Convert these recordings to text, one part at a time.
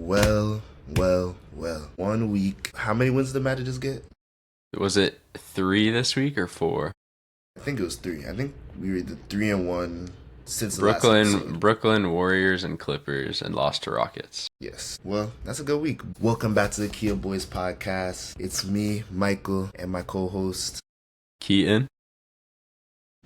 Well, well. 1 week. How many wins did the Magic just get? Was it 3 this week or 4? I think it was three. I think we were the 3-1 since the last Brooklyn, episode. Brooklyn Warriors and Clippers and lost to Rockets. Yes. Well, that's a good week. Welcome back to the Kia Boys podcast. It's me, Michael, and my co-host, Keaton.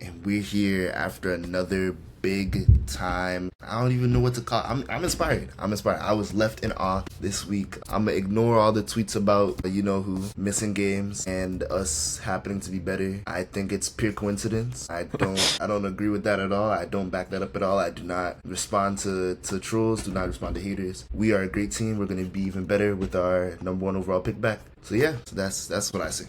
and we're here after another big time. I don't even know what to call. I'm inspired. I was left in awe this week. I'm gonna ignore all the tweets about who missing games and us happening to be better. I think it's pure coincidence. I don't agree with that at all. I don't back that up at all. I do not respond to trolls, do not respond to haters. We are a great team. We're gonna be even better with our number one overall pick back. So yeah, that's what I see.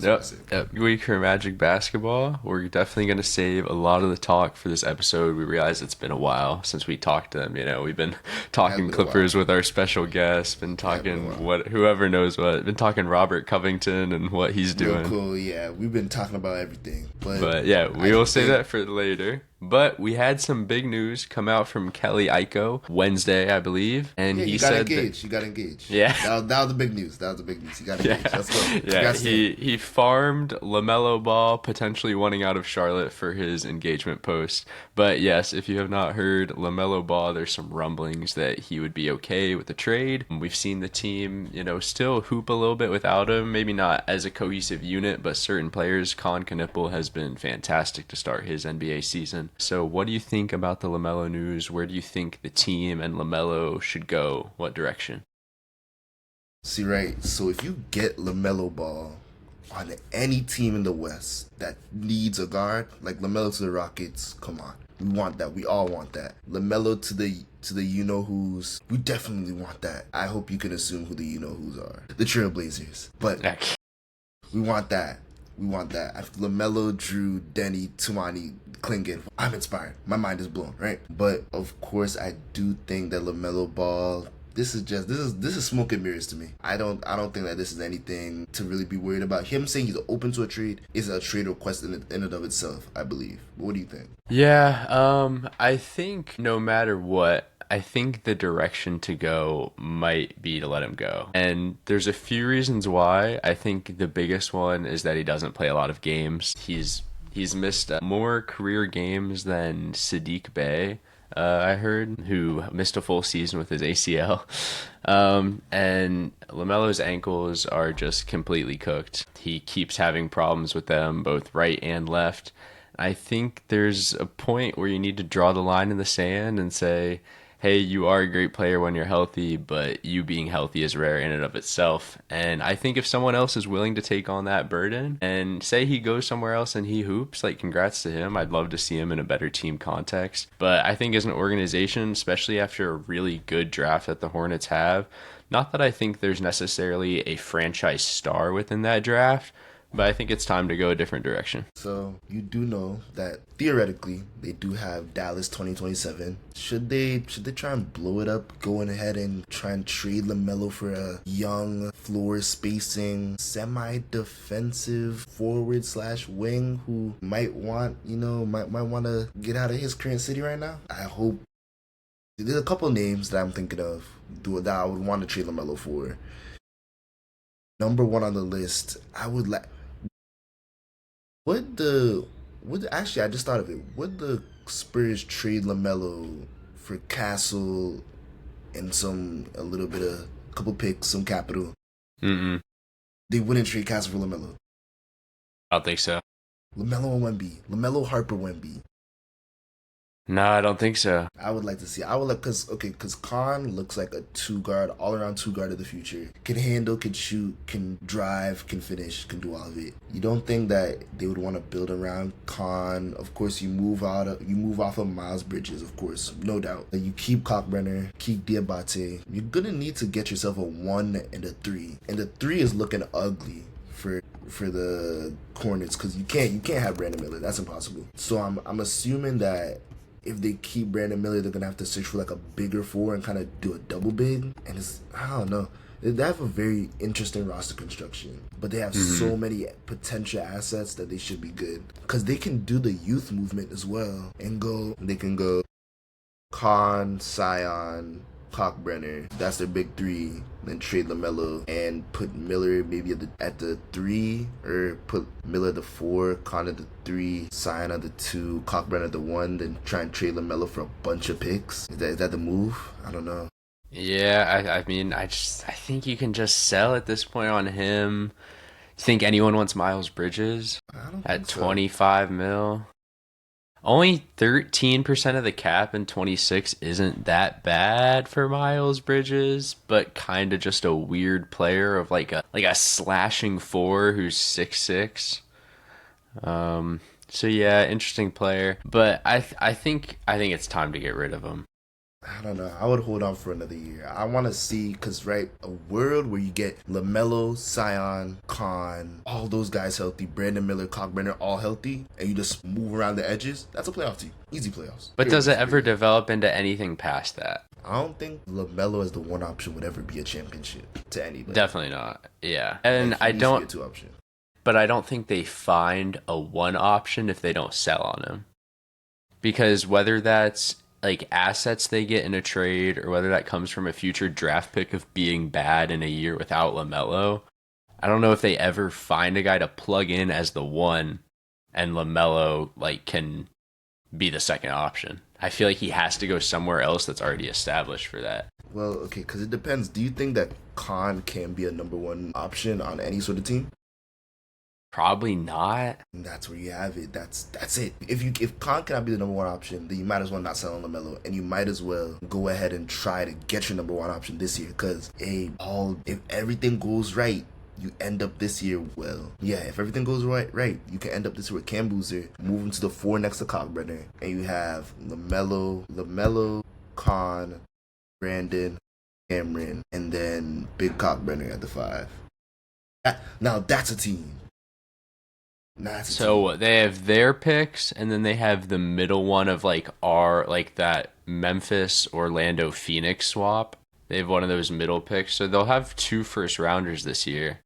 Yep. Week for Magic basketball. We're definitely going to save a lot of the talk for this episode. We realize it's been a while since we talked to them. We've been talking Clippers with our special guests, been talking whoever knows what, been talking Robert Covington and what he's doing. Real cool, yeah. We've been talking about everything. But yeah, we will save that for later. But we had some big news come out from Kelly Iko Wednesday, I believe, and yeah, he got said engaged. You got engaged. Yeah, that was the big news. He got engaged. Let's go. Yeah, he farmed LaMelo Ball, potentially wanting out of Charlotte for his engagement post. But yes, if you have not heard LaMelo Ball, there's some rumblings that he would be okay with the trade. We've seen the team, still hoop a little bit without him. Maybe not as a cohesive unit, but certain players. Colin Knippel has been fantastic to start his NBA season. So what do you think about the LaMelo news? Where do you think the team and LaMelo should go? What direction? See, right. So if you get LaMelo Ball on any team in the West that needs a guard, like LaMelo to the Rockets, come on. We want that. We all want that. LaMelo to the you-know-who's. We definitely want that. I hope you can assume who the you-know-who's are. The Trailblazers. But we want that. We want that. After LaMelo, Drew, Denny, Tumani, Klingon, I'm inspired. My mind is blown, right? But of course, I do think that LaMelo Ball. This is smoke and mirrors to me. I don't think that this is anything to really be worried about. Him saying he's open to a trade is a trade request in and of itself, I believe. But what do you think? Yeah, I think no matter what, I think the direction to go might be to let him go. And there's a few reasons why. I think the biggest one is that he doesn't play a lot of games. He's missed more career games than Sadiq Bey, I heard, who missed a full season with his ACL. And LaMelo's ankles are just completely cooked. He keeps having problems with them, both right and left. I think there's a point where you need to draw the line in the sand and say, hey, you are a great player when you're healthy, but you being healthy is rare in and of itself. And I think if someone else is willing to take on that burden and say he goes somewhere else and he hoops, like congrats to him. I'd love to see him in a better team context. But I think as an organization, especially after a really good draft that the Hornets have, not that I think there's necessarily a franchise star within that draft, but I think it's time to go a different direction. So you do know that theoretically they do have Dallas 2027. Should they try and blow it up, going ahead and try and trade LaMelo for a young, floor spacing, semi-defensive forward/wing who might want to get out of his current city right now? I hope. There's a couple names that I'm thinking of that I would want to trade LaMelo for. Number one on the list, I would like. Actually, I just thought of it. Would the Spurs trade LaMelo for Castle and a couple picks, some capital? Mm-mm. They wouldn't trade Castle for LaMelo. I don't think so. LaMelo and Wemby. LaMelo, Harper, Wemby. No, I don't think so. I would like to see. Because Khan looks like a all-around two-guard of the future. Can handle, can shoot, can drive, can finish, can do all of it. You don't think that they would want to build around Khan? Of course, you move off of Miles Bridges, of course, no doubt. You keep Cockbrenner, keep Diabate. You're gonna need to get yourself a 1 and a 3, and the 3 is looking ugly for the Hornets because you can't have Brandon Miller. That's impossible. So I'm assuming that if they keep Brandon Miller, they're gonna have to search for like a bigger four and kind of do a double big. And I don't know. They have a very interesting roster construction, but they have so many potential assets that they should be good because they can do the youth movement as well and go. They can go Khan, Sion, Cockbrenner. That's their big three. Then trade LaMelo and put Miller maybe at the 3, or put Miller at the 4, Con at the 3, Zion at the 2, Cockbrenner at the 1. Then try and trade LaMelo for a bunch of picks. Is that the move? I don't know. Yeah, I mean, I think you can just sell at this point on him. You think anyone wants Miles Bridges I don't at think so. 25 mil? Only 13% of the cap in 26 isn't that bad for Miles Bridges, but kind of just a weird player of like a slashing 4 who's 6'6". So yeah, interesting player, but I think it's time to get rid of him. I don't know. I would hold on for another year. I want to see, because, right, a world where you get LaMelo, Zion, Khan, all those guys healthy, Brandon Miller, Cockbrenner, all healthy, and you just move around the edges, that's a playoff team. Easy playoffs. But does it ever develop into anything past that? I don't think LaMelo as the one option would ever be a championship to anybody. Definitely not. Yeah. And Like, he I needs to be a don't, 2 option. but I don't think they find a one option if they don't sell on him. Because whether that's like assets they get in a trade or whether that comes from a future draft pick of being bad in a year without LaMelo, I don't know if they ever find a guy to plug in as the one and LaMelo like can be the second option. I feel like he has to go somewhere else that's already established for that. Well, okay, because it depends. Do you think that Khan can be a number 1 option on any sort of team? Probably not. And that's where you have it. That's it. If Khan cannot be the number 1 option, then you might as well not sell on LaMelo, and you might as well go ahead and try to get your number 1 option this year. Because if everything goes right, you end up this year well. Yeah, if everything goes right, you can end up this year with Cam Boozer, move him to the 4 next to Cockbrenner, and you have LaMelo, Khan, Brandon, Cameron, and then Big Cockbrenner at the 5. Now that's a team. So they have their picks, and then they have the middle one of like that Memphis Orlando Phoenix swap. They have one of those middle picks, so they'll have 2 first rounders this year.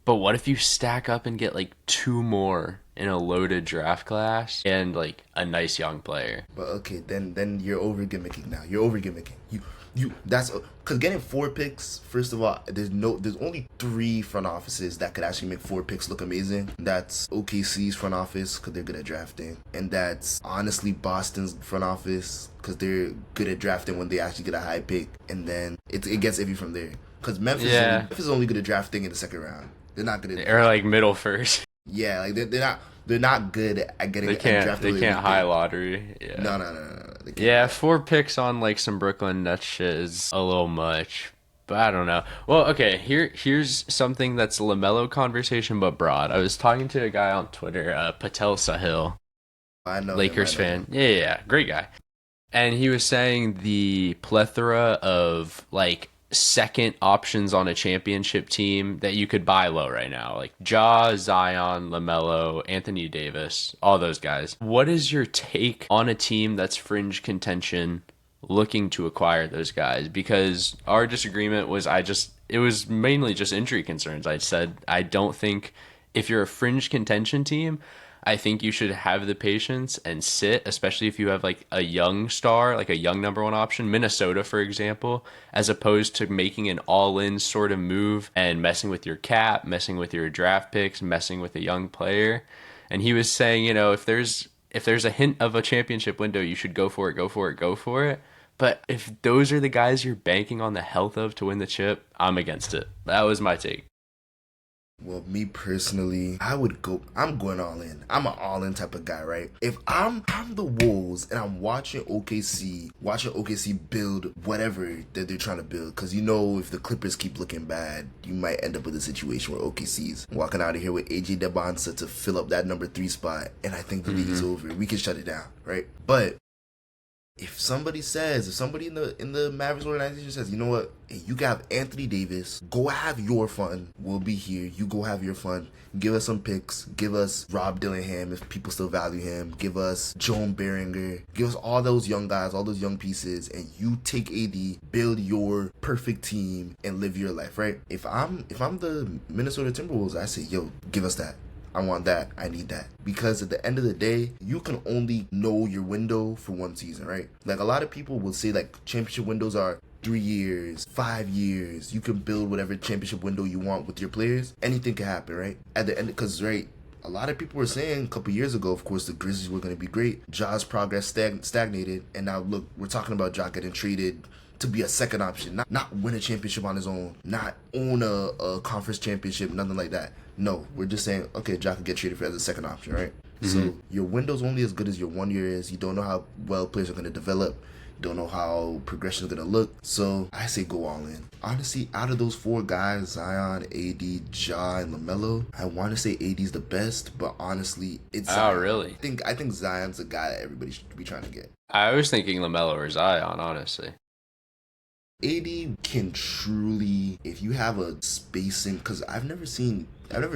But what if you stack up and get like 2 more in a loaded draft class and like a nice young player? But okay, then you're over gimmicking now. You're over gimmicking. That's because getting 4 picks. First of all, there's only 3 front offices that could actually make 4 picks look amazing. That's OKC's front office because they're good at drafting, and that's honestly Boston's front office because they're good at drafting when they actually get a high pick, and then it gets iffy from there. Because Memphis is only good at drafting in the second round. They're not good at or like middle first. Yeah, like they're not good at getting. They can't high lottery. Yeah. No. Yeah, 4 picks on like some Brooklyn Nets shit is a little much, but I don't know. Well, okay, here's something that's a LaMelo conversation but broad. I was talking to a guy on Twitter, Patel Sahil, I know Lakers fan. Yeah, great guy. And he was saying the plethora of like second options on a championship team that you could buy low right now, like Ja, Zion, LaMelo, Anthony Davis, all those guys. What is your take on a team that's fringe contention looking to acquire those guys? Because our disagreement was it was mainly just injury concerns. I said I don't think if you're a fringe contention team, I think you should have the patience and sit, especially if you have like a young star, like a young number 1 option, Minnesota, for example, as opposed to making an all-in sort of move and messing with your cap, messing with your draft picks, messing with a young player. And he was saying, if there's a hint of a championship window, you should go for it. But if those are the guys you're banking on the health of to win the chip, I'm against it. That was my take. Well, me personally, I'm going all in. I'm an all in type of guy, right? If I'm the Wolves and I'm watching OKC build whatever that they're trying to build, because if the Clippers keep looking bad, you might end up with a situation where OKC's walking out of here with AJ Debonsa to fill up that number 3 spot, and I think the league is over. We can shut it down, right? But if somebody in the Mavericks organization says, you know what, hey, you can have Anthony Davis, go have your fun. We'll be here. You go have your fun. Give us some picks. Give us Rob Dillingham if people still value him. Give us Joan Beringer. Give us all those young guys, all those young pieces, and you take AD, build your perfect team, and live your life, right? If I'm the Minnesota Timberwolves, I say, yo, give us that. I want that. I need that. Because at the end of the day, you can only know your window for 1 season, right? Like, a lot of people will say, like, championship windows are 3 years, 5 years. You can build whatever championship window you want with your players. Anything can happen, right? At the end, because right, a lot of people were saying a couple years ago, of course, the Grizzlies were going to be great. Ja's progress stagnated, and now look, we're talking about Ja getting traded to be a second option, not win a championship on his own, not own a conference championship, nothing like that. No, we're just saying, okay, Ja could get traded for as a second option, right? So your window's only as good as your 1 year is. You don't know how well players are going to develop. You don't know how progression is going to look. So I say go all in. Honestly, out of those four guys, Zion, AD, Ja, and LaMelo, I want to say AD's the best, but honestly, it's Zion. Oh, really? I think Zion's the guy that everybody should be trying to get. I was thinking LaMelo or Zion, honestly. AD can truly, if you have a spacing, because I've never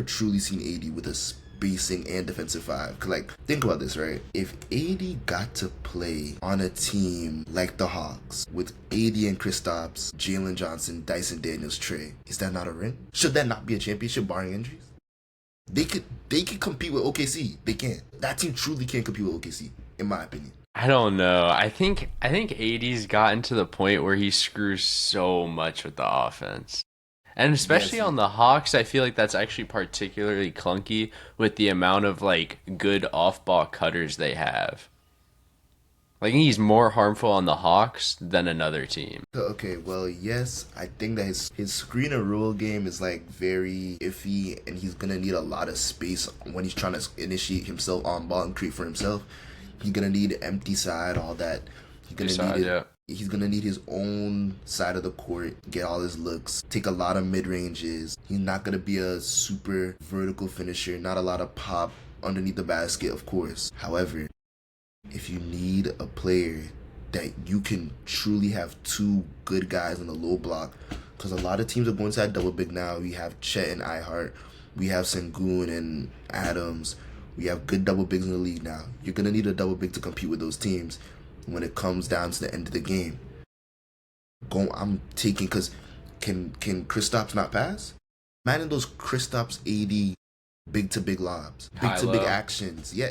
truly seen AD with a spacing and defensive five. Cause like, think about this, right? If AD got to play on a team like the Hawks with AD and Kristaps, Jalen Johnson, Dyson Daniels, Trey, is that not a ring? Should that not be a championship barring injuries? They could compete with OKC. They can. That team truly can compete with OKC, in my opinion. I don't know. I think AD's gotten to the point where he screws so much with the offense. And especially Yes. on the Hawks, I feel like that's actually particularly clunky with the amount of like good off-ball cutters they have. Like he's more harmful on the Hawks than another team. Okay, well, yes, I think that his screen and roll game is like very iffy, and he's gonna need a lot of space when he's trying to initiate himself on ball and create for himself. He's gonna need empty side, all that. He's gonna need it. Yeah. He's gonna need his own side of the court, get all his looks, take a lot of mid ranges. He's not gonna be a super vertical finisher, not a lot of pop underneath the basket, of course. However, if you need a player that you can truly have two good guys in the low block, because a lot of teams are going to that double big now. We have Chet and Ihart, we have Sengun and Adams. We have good double bigs in the league now. You're gonna need a double big to compete with those teams when it comes down to the end of the game. I'm taking, because can Kristaps not pass? Imagine those Kristaps AD big to big lobs, big to big High-low. actions. Yeah,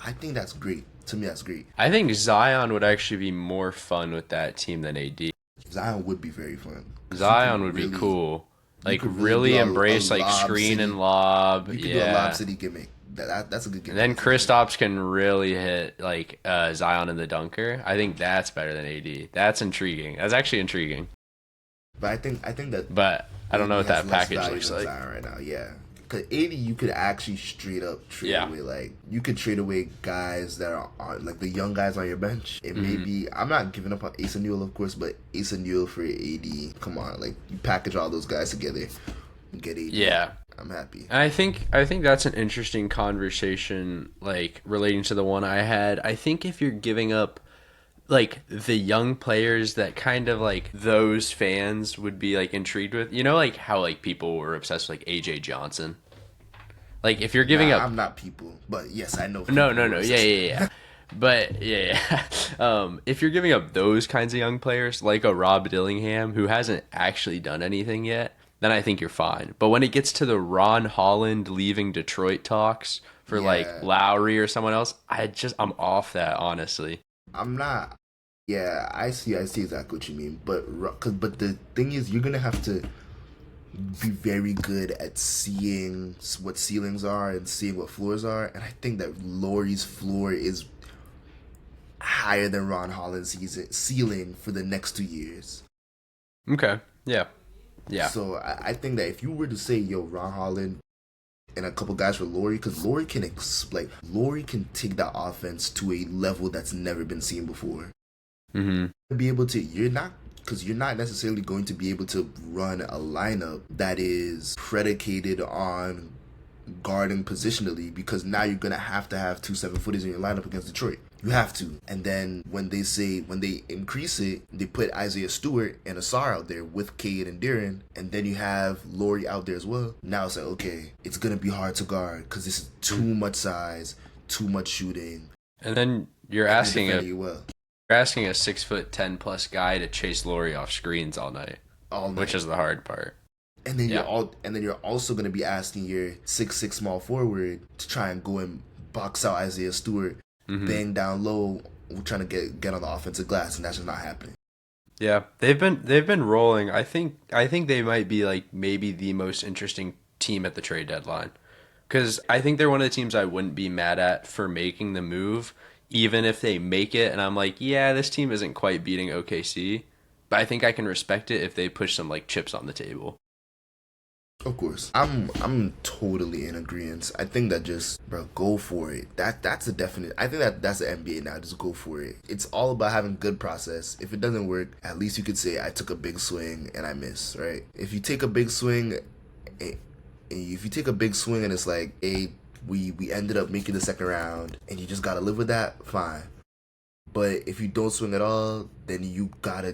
I think that's great. To me, that's great. I think Zion would actually be more fun with that team than AD. Zion would be very fun. Zion would be cool. Like could really do a embrace like lob screen city. and lob. You could do a Yeah. lob city gimmick. That's a good gimmick. And then Kristaps can really hit like Zion in the dunker. I think that's better than AD. That's intriguing. That's actually intriguing. But I think that. But I don't know what AD has that less package value looks than like. Zion right now, yeah. Because 80, you could actually straight up trade Yeah. away. Like, you could trade away guys that are on, like, the young guys on your bench. It may be, I'm not giving up on Asa Newell, of course, but Asa Newell for AD, come on. Like, you package all those guys together and get AD. Yeah. I'm happy. And I think that's an interesting conversation, like relating to the one I had. I think if you're giving up like the young players that kind of like those fans would be like intrigued with, you know, like how like people were obsessed with like AJ Johnson. Like if you're giving Nah, up, I'm not people, but yes, I know. no, people who are yeah. But yeah. If you're giving up those kinds of young players, like a Rob Dillingham who hasn't actually done anything yet, then I think you're fine. But when it gets to the Ron Holland leaving Detroit talks for like Yeah. Lowry or someone else, I'm off that, honestly. I'm not. Yeah, I see exactly what you mean. But the thing is, you're gonna have to be very good at seeing what ceilings are and seeing what floors are. And I think that Laurie's floor is higher than Ron Holland's ceiling for the next 2 years. Okay. Yeah. Yeah. So I think that if you were to say, yo, Ron Holland and a couple guys for Laurie, because Laurie Laurie can take that offense to a level that's never been seen before. Mm-hmm. Be able to, you're not necessarily going to be able to run a lineup that is predicated on guarding positionally, because now you're gonna have to have 2 7-footers in your lineup against Detroit. You have to. And then when they increase it, they put Isaiah Stewart and Asar out there with Cade and Darren, and then you have Laurie out there as well. Now it's like, okay, it's gonna be hard to guard because this is too much size, too much shooting. And then you're and asking defending a you well 6'10" guy to chase Laurie off screens all night, all night. which is the hard part. And then Yeah. you're also gonna be asking your 6'6" small forward to try and go and box out Isaiah Stewart, bang down low, trying to get on the offensive glass, and that's just not happening. Yeah, they've been rolling. I think they might be like maybe the most interesting team at the trade deadline. Because I think they're one of the teams I wouldn't be mad at for making the move, even if they make it and I'm like, yeah, this team isn't quite beating OKC. But I think I can respect it if they push some like chips on the table. Of course, I'm totally in agreement. I think that just bro, go for it. That's a definite. I think that's the NBA now. Just go for it. It's all about having good process. If it doesn't work, at least you could say I took a big swing and I missed. Right? If you take a big swing, eh, if you take a big swing and it's like, hey, we ended up making the second round, and you just gotta live with that. Fine. But if you don't swing at all, then you gotta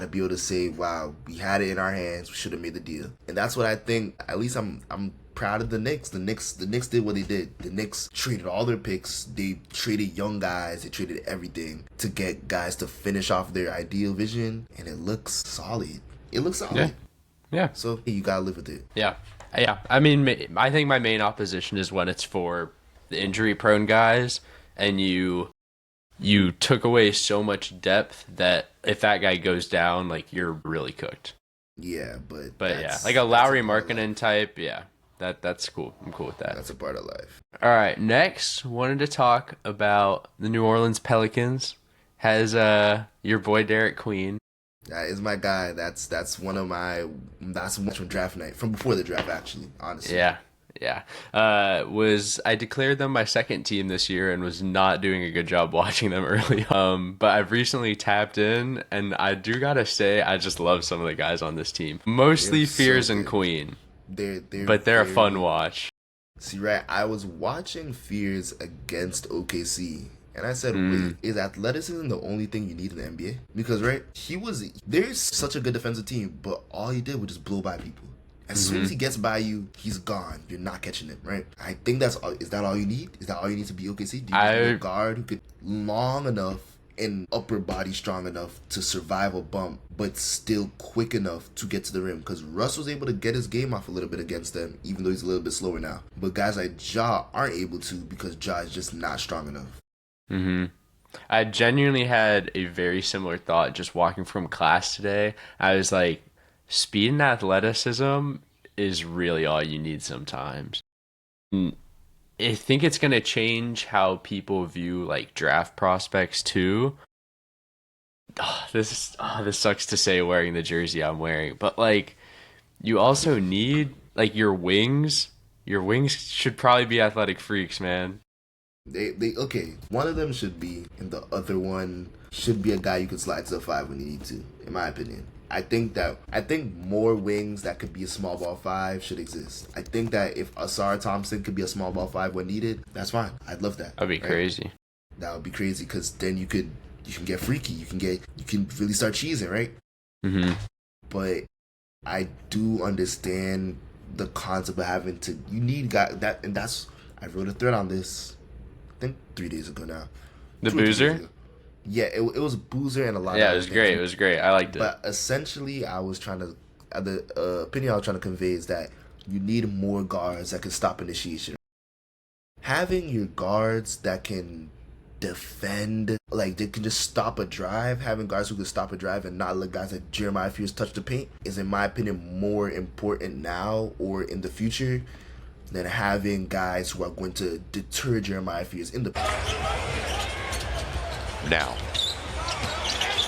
be able to say, wow, we had it in our hands. We should have made the deal. And that's what I think. At least I'm proud of the Knicks. The Knicks did what they did. The Knicks traded all their picks. They traded young guys. They traded everything to get guys to finish off their ideal vision, and it looks solid. It looks Yeah, solid. yeah, So you gotta live with it. yeah, yeah. I mean, I think my main opposition is when it's for the injury-prone guys, and you took away so much depth that if that guy goes down, like you're really cooked. Yeah, but But yeah, like a that's a Lowry part of life. Markkinen type, yeah, that's cool. I'm cool with that. That's a part of life. All right, next wanted to talk about the New Orleans Pelicans. Has your boy Derek Queen. That is my guy. That's one of my that's much from draft night from before the draft actually. Honestly, Yeah, yeah. Was I declared them my second team this year and was not doing a good job watching them early. But I've recently tapped in, and I do gotta say I just love some of the guys on this team. they're Mostly so Fears and good. Queen, They're but they're a fun very watch. see right. I was watching Fears against OKC, and I said, Mm, wait, is athleticism the only thing you need in the NBA? Because right, there's such a good defensive team, but all he did was just blow by people. As soon as hmm he gets by you, he's gone. You're not catching him, right? I think that's all. Is that all you need? Is that all you need to be OKC? Do you need a I guard who could long enough and upper body strong enough to survive a bump, but still quick enough to get to the rim? Because Russ was able to get his game off a little bit against them, even though he's a little bit slower now. But guys like Ja aren't able to because Ja is just not strong enough. hmm I genuinely had a very similar thought just walking from class today. I was like, speed and athleticism is really all you need sometimes. Mm, I think it's going to change how people view like draft prospects too. This sucks to say wearing the jersey I'm wearing, but like you also need like your wings. Your wings should probably be athletic freaks, man. They okay. One of them should be, and the other one should be a guy you can slide to the five when you need to. In my opinion, I think more wings that could be a small ball five should exist. I think that if Asar Thompson could be a small ball five when needed, that's fine. I'd love that. That'd be Right? crazy. That would be crazy because then you can get freaky. You can really start cheesing, right? hmm But I do understand the concept of having to. You need guy that, and that's I wrote a thread on this. I think 3 days ago now, The 2 or 3 days Boozer? ago. Yeah, it was Boozer and a lot of Yeah, it other was things. great. It was great. I liked it. But essentially, I was trying to the opinion I was trying to convey is that you need more guards that can stop initiation. Having your guards that can defend, like they can just stop a drive, having guards who can stop a drive and not let guys like Jeremiah Fears touch the paint is, in my opinion, more important now or in the future than having guys who are going to deter Jeremiah Fears in the paint. Now,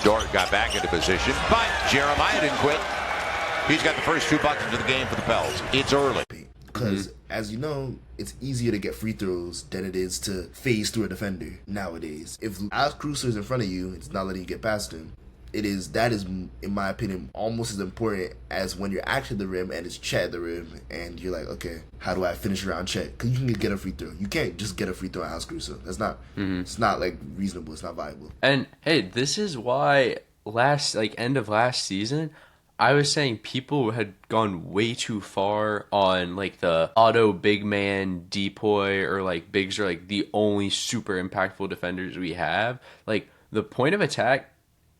Dort got back into position, but Jeremiah didn't quit. He's got the first 2 buckets of the game for the Pels. It's early. Because, as you know, it's easier to get free throws than it is to phase through a defender nowadays. If Alex Caruso is in front of you, it's not letting you get past him. That is, in my opinion, almost as important as when you're actually at the rim and it's Chet at the rim, and you're like, okay, how do I finish around Chet? Because you can get a free throw. You can't just get a free throw on Alex Caruso. It's not like reasonable. It's not viable. And hey, this is why end of last season, I was saying people had gone way too far on like the auto big man depoy or like bigs are like the only super impactful defenders we have. Like the point of attack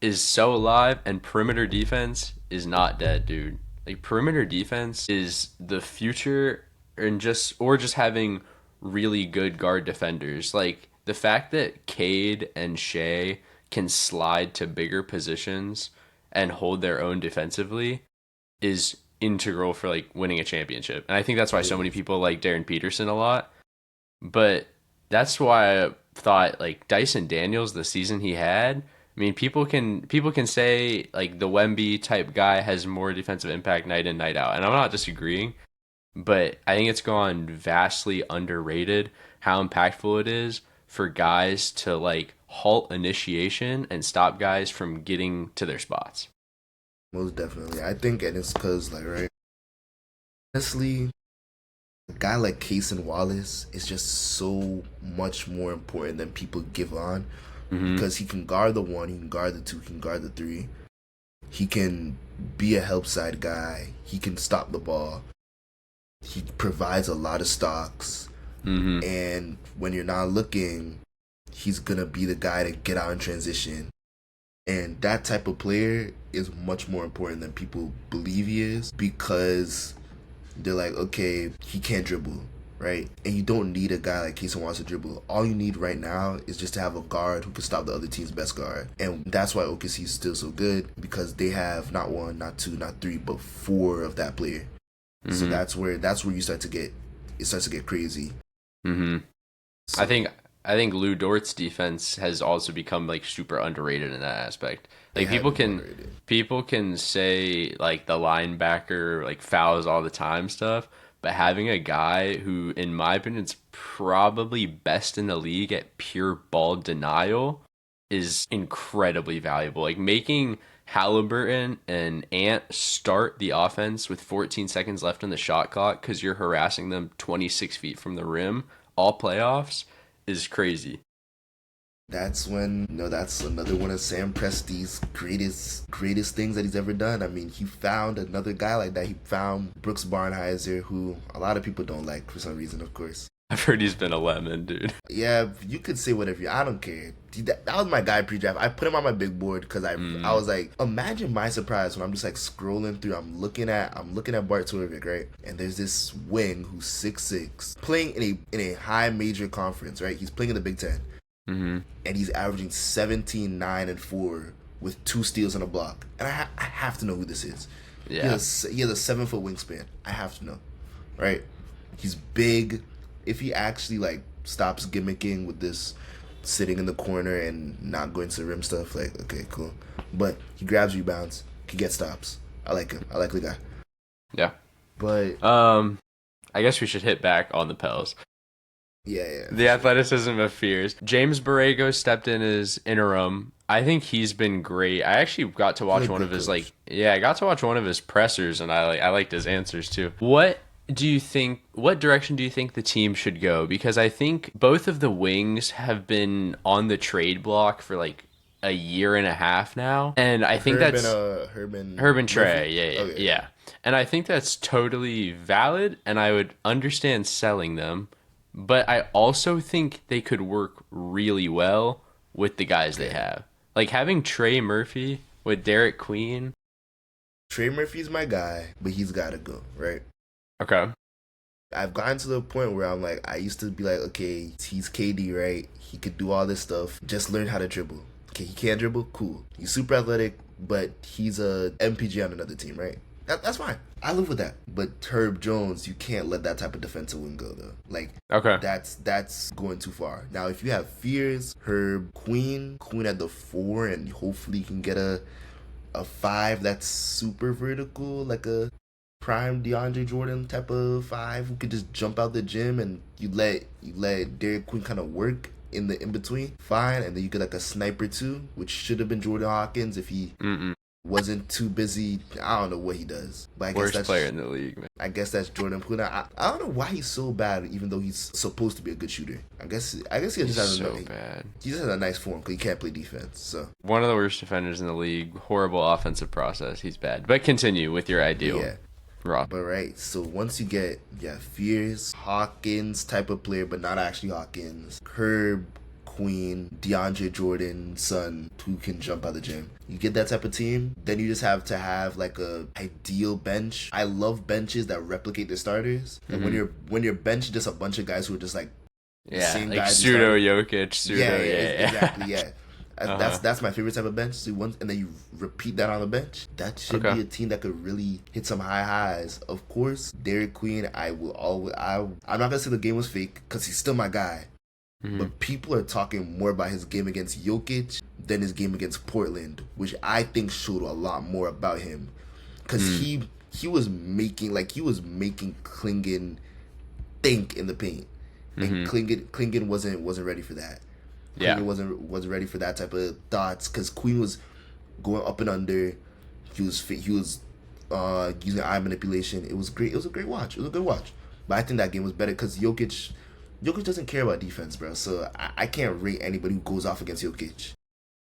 is so alive and perimeter defense is not dead, dude. Like perimeter defense is the future and just having really good guard defenders. Like the fact that Cade and Shea can slide to bigger positions and hold their own defensively is integral for like winning a championship. And I think that's why so many people like Darren Peterson a lot. But that's why I thought like Dyson Daniels, the season he had, I mean, people can say like the Wemby type guy has more defensive impact night in, night out. And I'm not disagreeing, but I think it's gone vastly underrated how impactful it is for guys to like halt initiation and stop guys from getting to their spots. Most definitely. I think, and it's because, like, right, honestly, a guy like Cason Wallace is just so much more important than people give on because he can guard the 1, he can guard the 2, he can guard the 3. He can be a help side guy. He can stop the ball. He provides a lot of stocks. And when you're not looking, he's going to be the guy to get out in transition. And that type of player is much more important than people believe he is because they're like, okay, he can't dribble, right? And you don't need a guy like Cason Wallace to dribble. All you need right now is just to have a guard who can stop the other team's best guard. And that's why OKC is still so good because they have not 1, not 2, not 3, but 4 of that player. So that's where you start to get crazy. So, I think Lou Dort's defense has also become like super underrated in that aspect. Like people can say like the linebacker like fouls all the time stuff, but having a guy who, in my opinion, is probably best in the league at pure ball denial is incredibly valuable. Like making Halliburton and Ant start the offense with 14 seconds left on the shot clock because you're harassing them 26 feet from the rim all playoffs is crazy. That's another one of Sam Presti's greatest things that he's ever done. I mean, he found another guy like that. He found Brooks Barnhizer, who a lot of people don't like for some reason, of course. I've heard he's been a lemon, dude. Yeah, you could say whatever I don't care. That was my guy pre-draft. I put him on my big board because I was like, imagine my surprise when I'm just like scrolling through. I'm looking at Bart Torvik, right? And there's this wing who's 6'6", playing in a high major conference, right? He's playing in the Big Ten, and he's averaging 17, 9, and 4 with 2 steals and a block. And I have to know who this is. Yeah, he has a 7-foot wingspan. I have to know, right? He's big. If he actually like stops gimmicking with this sitting in the corner and not going to the rim stuff, like, okay, cool. But he grabs rebounds, he gets stops. I like him. I like the guy. Yeah. But I guess we should hit back on the Pels. Yeah. The athleticism of fears. James Borrego stepped in as interim. I think he's been great. I actually got to watch one of his I got to watch one of his pressers, and I liked his answers too. What direction do you think the team should go? Because I think both of the wings have been on the trade block for like a year and a half now. And I think that's Herman Trey. Yeah. And I think that's totally valid, and I would understand selling them. But I also think they could work really well with the guys they have. Like having Trey Murphy with Derek Queen. Trey Murphy's my guy, but he's got to go, right? Okay. I've gotten to the point where I'm like, I used to be like, okay, he's KD, right? He could do all this stuff. Just learn how to dribble. Okay, he can't dribble? Cool. He's super athletic, but he's a MPG on another team, right? That's fine. I live with that. But Herb Jones, you can't let that type of defensive wing go, though. Like, okay, that's going too far. Now, if you have Fears, Herb, Queen at the 4, and hopefully you can get a 5 that's super vertical, like a prime DeAndre Jordan type of 5 who could just jump out the gym, and you let Derek Queen kind of work in the in between, fine, and then you get like a sniper too, which should have been Jordan Hawkins if he wasn't too busy. I don't know what he does, but I guess worst that's player in the league, man. I guess that's Jordan Poole. I don't know why he's so bad, even though he's supposed to be a good shooter. I guess he just has bad. He just has a nice form because he can't play defense. So one of the worst defenders in the league. Horrible offensive process. He's bad. But continue with your ideal. Yeah. But right, so once you get Fears, Hawkins type of player, but not actually Hawkins, Herb, Queen, DeAndre Jordan, son, who can jump out the gym. You get that type of team, then you just have to have like a ideal bench. I love benches that replicate the starters. And when your bench is just a bunch of guys who are just like the same like guys. Pseudo Jokic, exactly. That's my favorite type of bench. So and then you repeat that on the bench. That should be a team that could really hit some high highs. Of course, Derek Queen. I'm not gonna say the game was fake because he's still my guy. But people are talking more about his game against Jokic than his game against Portland, which I think showed a lot more about him. Because he was making Klingon think in the paint, and Klingon wasn't ready for that. Klingon wasn't ready for that type of thoughts because Queen was going up and under. He was using eye manipulation. It was great. It was a great watch. It was a good watch. But I think that game was better because Jokic doesn't care about defense, bro. So I can't rate anybody who goes off against Jokic.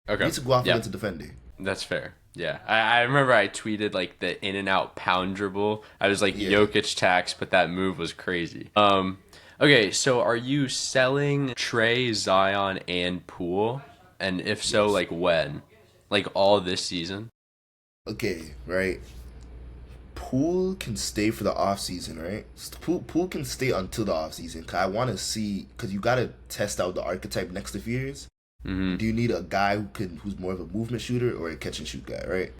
Okay. He needs to go off against a defender. That's fair. Yeah. I remember I tweeted like the in and out pound dribble. I was like Jokic tax, but that move was crazy. Okay, so are you selling Trey, Zion, and Poole? And if so, like when? Like all this season? Okay, right. Poole can stay for the offseason, right? Poole can stay until the offseason. Because I want to see, because you got to test out the archetype next to Fears. Do you need a guy who's more of a movement shooter or a catch and shoot guy, right?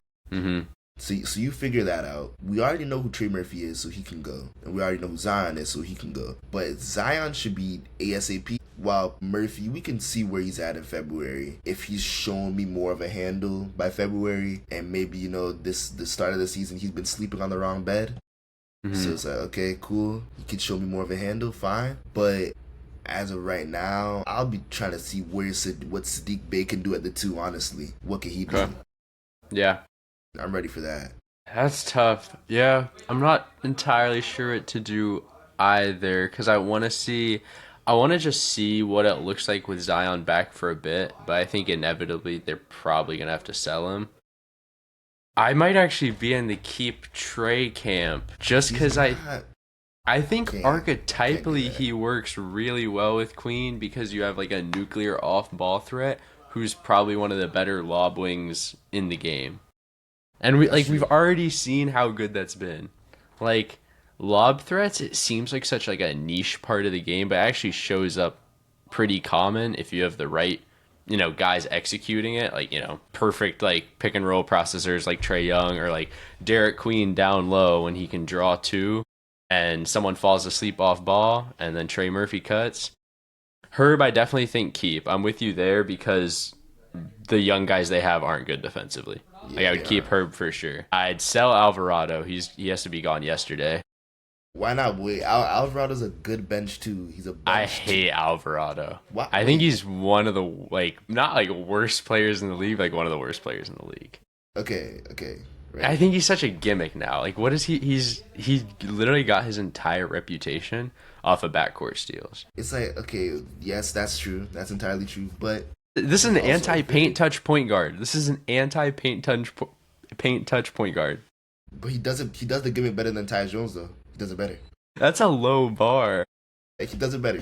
So you figure that out. We already know who Trey Murphy is, so he can go. And we already know who Zion is, so he can go. But Zion should be ASAP. While Murphy, we can see where he's at in February. If he's showing me more of a handle by February, and maybe, the start of the season, he's been sleeping on the wrong bed. So it's like, okay, cool. He can show me more of a handle, fine. But as of right now, I'll be trying to see what Saddiq Bey can do at the 2, honestly. What can he do? Yeah. I'm ready for that. That's tough. Yeah, I'm not entirely sure what to do either because I want to just see what it looks like with Zion back for a bit, but I think inevitably they're probably going to have to sell him. I might actually be in the keep Trey camp just because I think archetypally he works really well with Queen because you have like a nuclear off-ball threat who's probably one of the better lob wings in the game. And we've already seen how good that's been. Like lob threats, it seems like such like a niche part of the game, but it actually shows up pretty common if you have the right, guys executing it. Like, perfect like pick and roll processors like Trae Young or like Derek Queen down low when he can draw 2 and someone falls asleep off ball and then Trey Murphy cuts. Herb, I definitely think keep. I'm with you there because the young guys they have aren't good defensively. Like I would keep Herb for sure. I'd sell Alvarado. He has to be gone yesterday. Why not? Wait, Alvarado's a good bench too. He's a bench I hate Alvarado. Why? I think he's one of the not like worst players in the league, like one of the worst players in the league. Okay. Right. I think he's such a gimmick now. Like what is he literally got his entire reputation off of backcourt steals. It's like, okay, yes, that's true. That's entirely true, but this is an anti-paint touch point guard. This is an anti-paint touch point guard. But he does the gimmick better than Tyus Jones though. He does it better. That's a low bar. He does it better.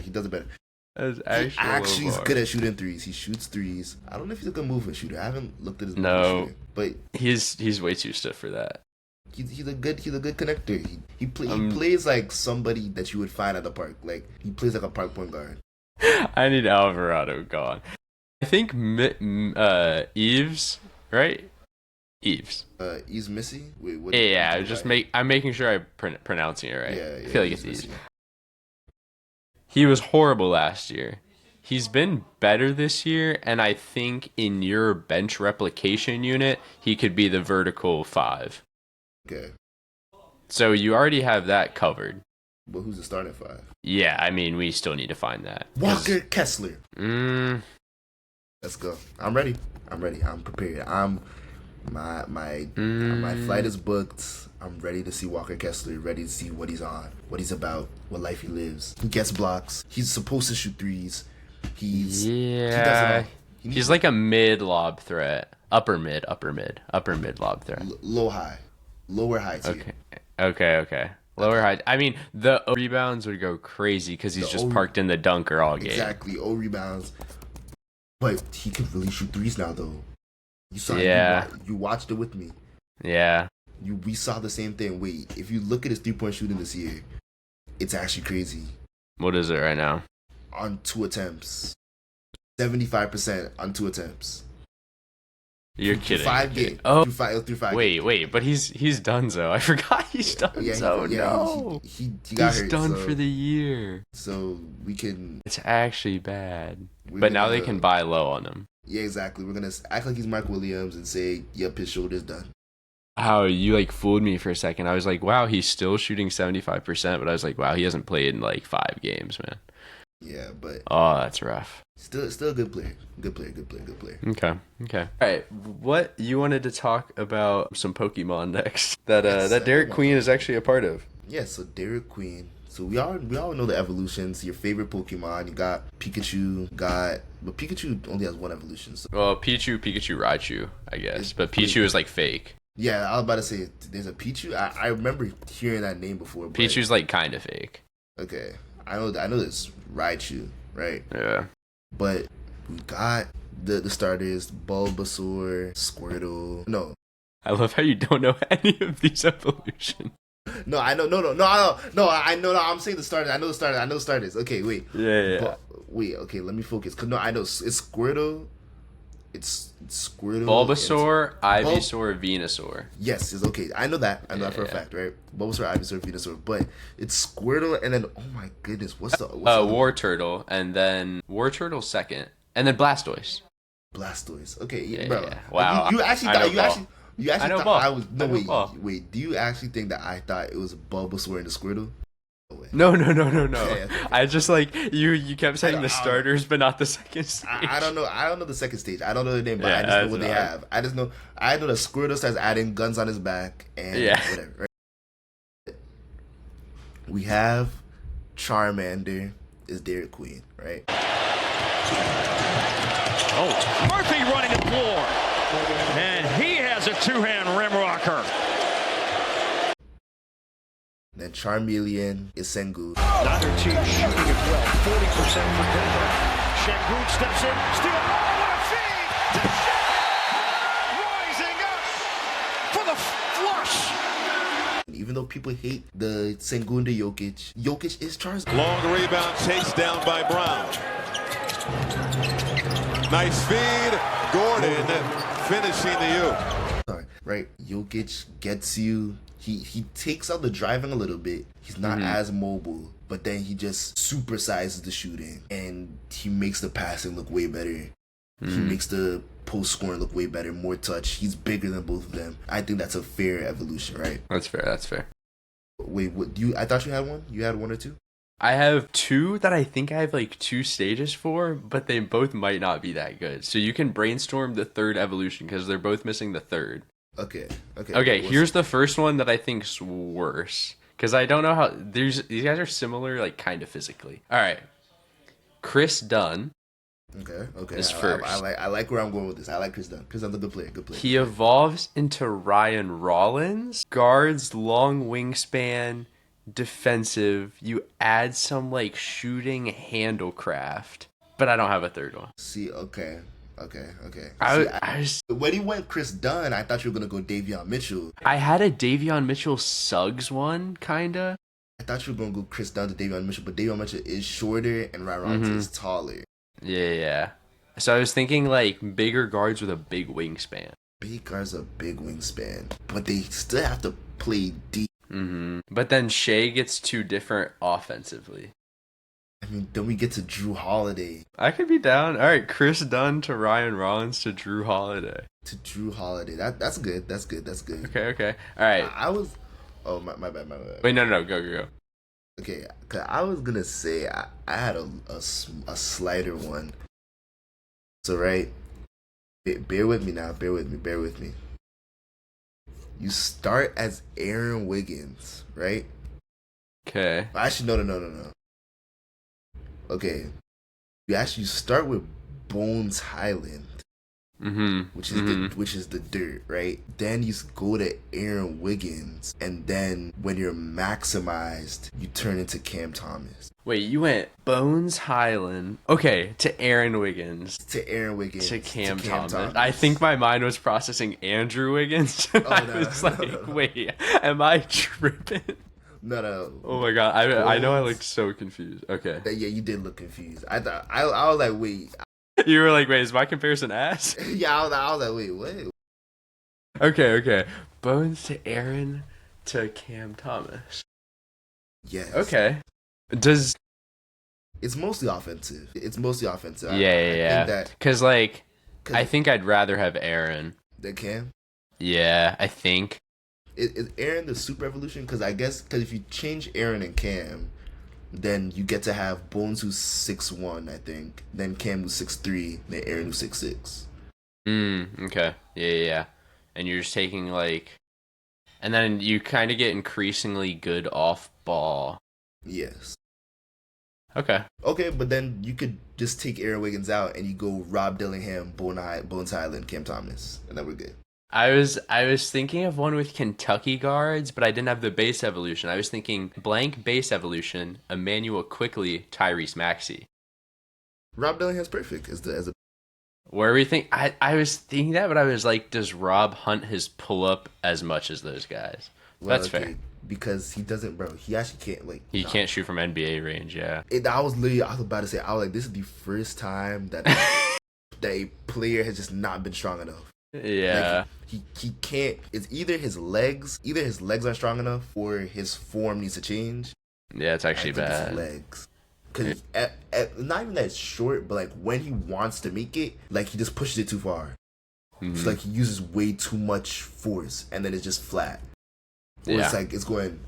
That's actually he's good at shooting threes. He shoots threes. I don't know if he's a good movement shooter. I haven't looked at his movement shooter, but he's way too stiff for that. He's a good connector. He plays like somebody that you would find at the park. Like he plays like a park point guard. I need Alvarado gone. I think Eves, right? Eves. Eves Missy? Wait, what? Yeah, I'm making sure I'm pronouncing it right. Yeah, I feel like it's Eves. He was horrible last year. He's been better this year, and I think in your bench replication unit, he could be the vertical 5. Okay. So you already have that covered. But who's the starting 5? Yeah, I mean, we still need to find that. Walker Kessler. Let's go. I'm ready. I'm prepared. My flight is booked. I'm ready to see Walker Kessler. Ready to see what he's on, what he's about, what life he lives. He gets blocks. He's supposed to shoot threes. He does it all. He's like a mid lob threat. Upper mid lob threat. Lower high tier. Okay. Lower high. I mean, the rebounds would go crazy because he's just parked in the dunker all game. Exactly, rebounds. But he can really shoot threes now, though. You saw you watched it with me. Yeah. We saw the same thing. Wait, if you look at his 3-point shooting this year, it's actually crazy. What is it right now? On 2 attempts. 75% on 2 attempts. You're through kidding. 5 games. Oh, Through 5 wait, but he's Dunzo. I forgot he's Dunzo. No, he got he's hurt. done So, for the year. so we can. It's actually bad. We're But now gonna- they can buy low on him. Yeah, exactly. We're gonna act like he's Mark Williams and say, "Yep, his shoulder's done." How you like fooled me for a second. I was like, wow, he's still shooting 75%, but I was like, wow, he hasn't played in like 5 games, man. Yeah, but Oh, that's rough. still a good player. Good player. Okay. All right. What you wanted to talk about some Pokemon next that Yes, that Derek Queen is actually a part of. Yeah, so Derek Queen. So we all know the evolutions. Your favorite Pokemon. You got Pikachu. But Pikachu only has one evolution. So Well, Pikachu, Raichu, I guess, but Pichu is like fake. yeah, I was about to say there's a Pichu. I remember hearing that name before. But, Pichu's like kind of fake. okay. I know this Raichu, right? Yeah. But we got the starters: Bulbasaur, Squirtle. No, I love how you don't know any of these evolutions. no, I know, no. I'm saying the starters. I know the starters. Okay, wait. Yeah. Wait, okay, let me focus. Cause no, I know it's Squirtle. It's Squirtle. Bulbasaur, Ivysaur, Venusaur. Yes, it's okay. I know that. I know that for a fact, right? Bulbasaur, Ivysaur, Venusaur. But it's Squirtle, and then oh my goodness, what's the War Turtle, and then War Turtle second, and then Blastoise. Blastoise? Okay, Yeah, bro. yeah. Wow. You actually I thought know you ball. actually you actually I know thought ball. I was no I know wait ball. wait. Do you actually think that I thought it was Bulbasaur and the Squirtle? No way. No. Okay. I just like you kept saying I the don't- starters, but not the second stage. I don't know. I don't know the second stage. I don't know the name, but Yeah, I just know that's what they not- have. I know that Squirtle starts adding guns on his back and Yeah. whatever. Right? We have Charmander is Derek Queen, right? Oh, Murphy running the floor. And he has a two-hand rim rocker. Then Charmeleon is Sengu. Neither team shooting it well. 40% for Denver. Şengün steps in. Steal. Oh, what a feed to Şengün. Rising up for the flush. Even though people hate the Sengun to Jokic is Charizard. Long rebound chased down by Brown. Nice feed. Gordon finishing the U. Sorry, right? Jokic gets you. He takes out the driving a little bit. He's not as mobile, but then he just supersizes the shooting and he makes the passing look way better. He makes the post scoring look way better, more touch. He's bigger than both of them. I think that's a fair evolution, right? That's fair. Wait, what do you? I thought you had one. You had one or two? I have 2 that I think I have like 2 stages for, but they both might not be that good. So you can brainstorm the 3rd evolution because they're both missing the 3rd. Okay. Okay, here's the first one that I think's worse because I don't know how these guys are similar, like kind of physically. All right, Chris Dunn. Okay. Is I first. like where I'm going with this. I like Chris Dunn. Chris Dunn's a good player. He evolves into Ryan Rollins, guards, long wingspan, defensive. You add some like shooting handlecraft, but I don't have a 3rd one. See, okay. I was When he went Chris Dunn, I thought you were gonna go Davion Mitchell. I had a Davion Mitchell Suggs one, kinda. I thought you were gonna go Chris Dunn to Davion Mitchell, but Davion Mitchell is shorter and Ryan Rollins is taller. Yeah. So I was thinking like bigger guards with a big wingspan. Big guys a big wingspan, but they still have to play deep. But then Shea gets 2 different offensively. I mean, then we get to Drew Holiday. I could be down. All right, Chris Dunn to Ryan Rollins to Drew Holiday. That's good. That's good. Okay. All right. I was. Oh my bad. Wait, no. Go. Okay, cause I was gonna say I had a slighter one. So right, bear with me now. Bear with me. You start as Aaron Wiggins, right? Okay. Actually, no. Okay, you start with Bones Highland, which is the dirt, right? Then you go to Aaron Wiggins, and then when you're maximized, you turn into Cam Thomas. Wait, you went Bones Highland. Okay, to Aaron Wiggins. To Cam Thomas. I think my mind was processing Andrew Wiggins. I no, was no, like, no. wait, am I tripping? No. Oh my god, I know I looked so confused. Okay. Yeah, you did look confused. I thought I was like, wait. You were like, wait, is my comparison ass? Yeah, I was like, wait, what? Okay. Bones to Aaron to Cam Thomas. Yes. Okay. Does It's mostly offensive. I yeah. think that Because like, 'cause I think I'd rather have Aaron. they can. Yeah, I think. Is Aaron the super evolution? Because I guess if you change Aaron and Cam, then you get to have Bones who's 6'1", I think. Then Cam who's 6'3", then Aaron who's 6'6". Okay. Yeah. And you're just taking like, and then you kind of get increasingly good off ball. Yes. Okay. Okay, but then you could just take Aaron Wiggins out and you go Rob Dillingham, Bones Highland, Cam Thomas, and then we're good. I was thinking of one with Kentucky guards, but I didn't have the base evolution. I was thinking blank base evolution, Emmanuel Quickly, Tyrese Maxey. Rob Dillingham's perfect as a Where we think I was thinking that, but I was like, does Rob hunt his pull up as much as those guys? That's fair. Because he doesn't, bro. He actually can't He can't shoot from NBA range. Yeah. I was about to say, I was like, this is the first time that that a player has just not been strong enough. Yeah. Like, he can't. It's either his legs aren't strong enough, or his form needs to change. Yeah, it's actually I think it's bad. his legs. Because not even that it's short, but like when he wants to make it, like he just pushes it too far. It's like he uses way too much force, and then it's just flat. Or it's like it's going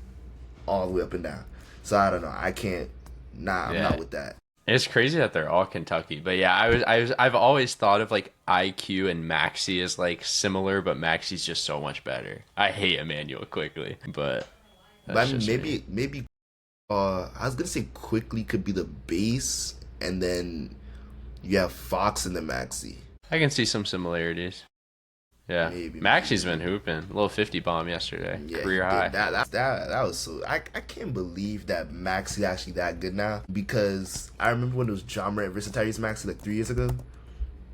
all the way up and down. So I don't know. I can't. I'm not with that. It's crazy that they're all Kentucky, but yeah, I've always thought of like IQ and Maxey as like similar, but Maxey's just so much better. I hate Emmanuel Quickly, but I mean, maybe. I was gonna say Quickly could be the base, and then you have Fox and the Maxey. I can see some similarities. Yeah, Maybe. Maxey's been hooping. A little 50 bomb yesterday, career high. That was so. I can't believe that Maxey actually that good now, because I remember when it was John Morant versus Tyrese Maxey like 3 years ago,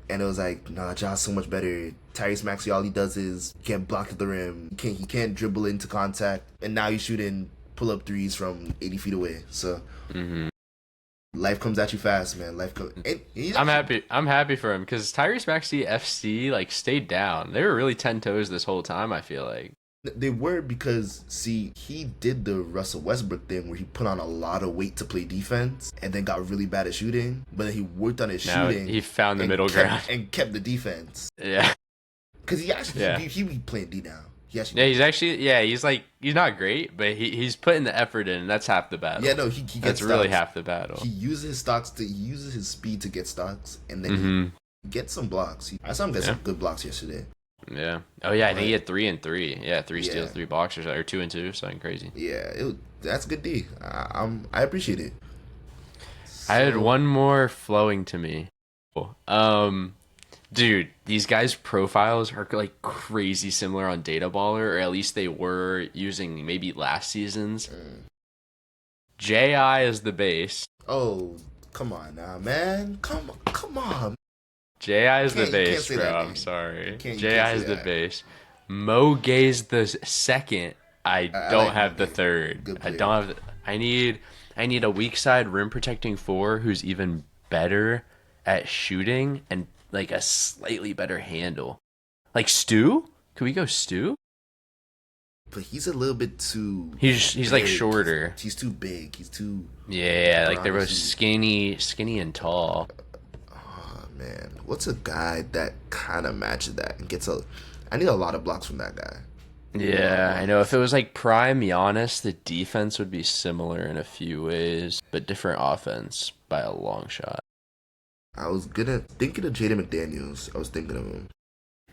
and it was like, nah, John's so much better. Tyrese Maxey, all he does is he can't block at the rim, he can't dribble into contact, and now he's shooting pull up threes from 80 feet away. So. Life comes at you fast, man. I'm happy for him because Tyrese Maxey FC like stayed down. They were really 10 toes this whole time, I feel like. They were, because see, he did the Russell Westbrook thing where he put on a lot of weight to play defense and then got really bad at shooting, but then he worked on his shooting. He found the middle ground and kept the defense. Yeah, because he actually he be playing D now. He's not great, but he's putting the effort in, and that's half the battle. Yeah, no, he gets that's stocks. really half the battle. He uses his speed to get stocks, and then he gets some blocks. I saw him get some good blocks yesterday. Yeah. Oh yeah, I think he had 3 and 3. Yeah, 3 steals, 3 blocks, or 2 and 2, something crazy. Yeah, that's good D. I appreciate it. I had one more flowing to me. Dude, these guys' profiles are like crazy similar on Data Baller, or at least they were using maybe last season's. J.I. is the base. Oh, come on now, man. Come on. J.I. is the base, bro. I'm sorry. J.I. is the base. Mo Gay's the second. I don't have the third. I don't have. I need a weak side rim protecting 4 who's even better at shooting and like a slightly better handle. Like Stu? Could we go Stu? But he's a little bit too. He's like shorter. He's too big. He's too. Yeah, like they're both skinny and tall. Oh man, what's a guy that kind of matches that and gets a? I need a lot of blocks from that guy. Yeah, I know. If it was like prime Giannis, the defense would be similar in a few ways, but different offense by a long shot. I was thinking of Jaden McDaniels. I was thinking of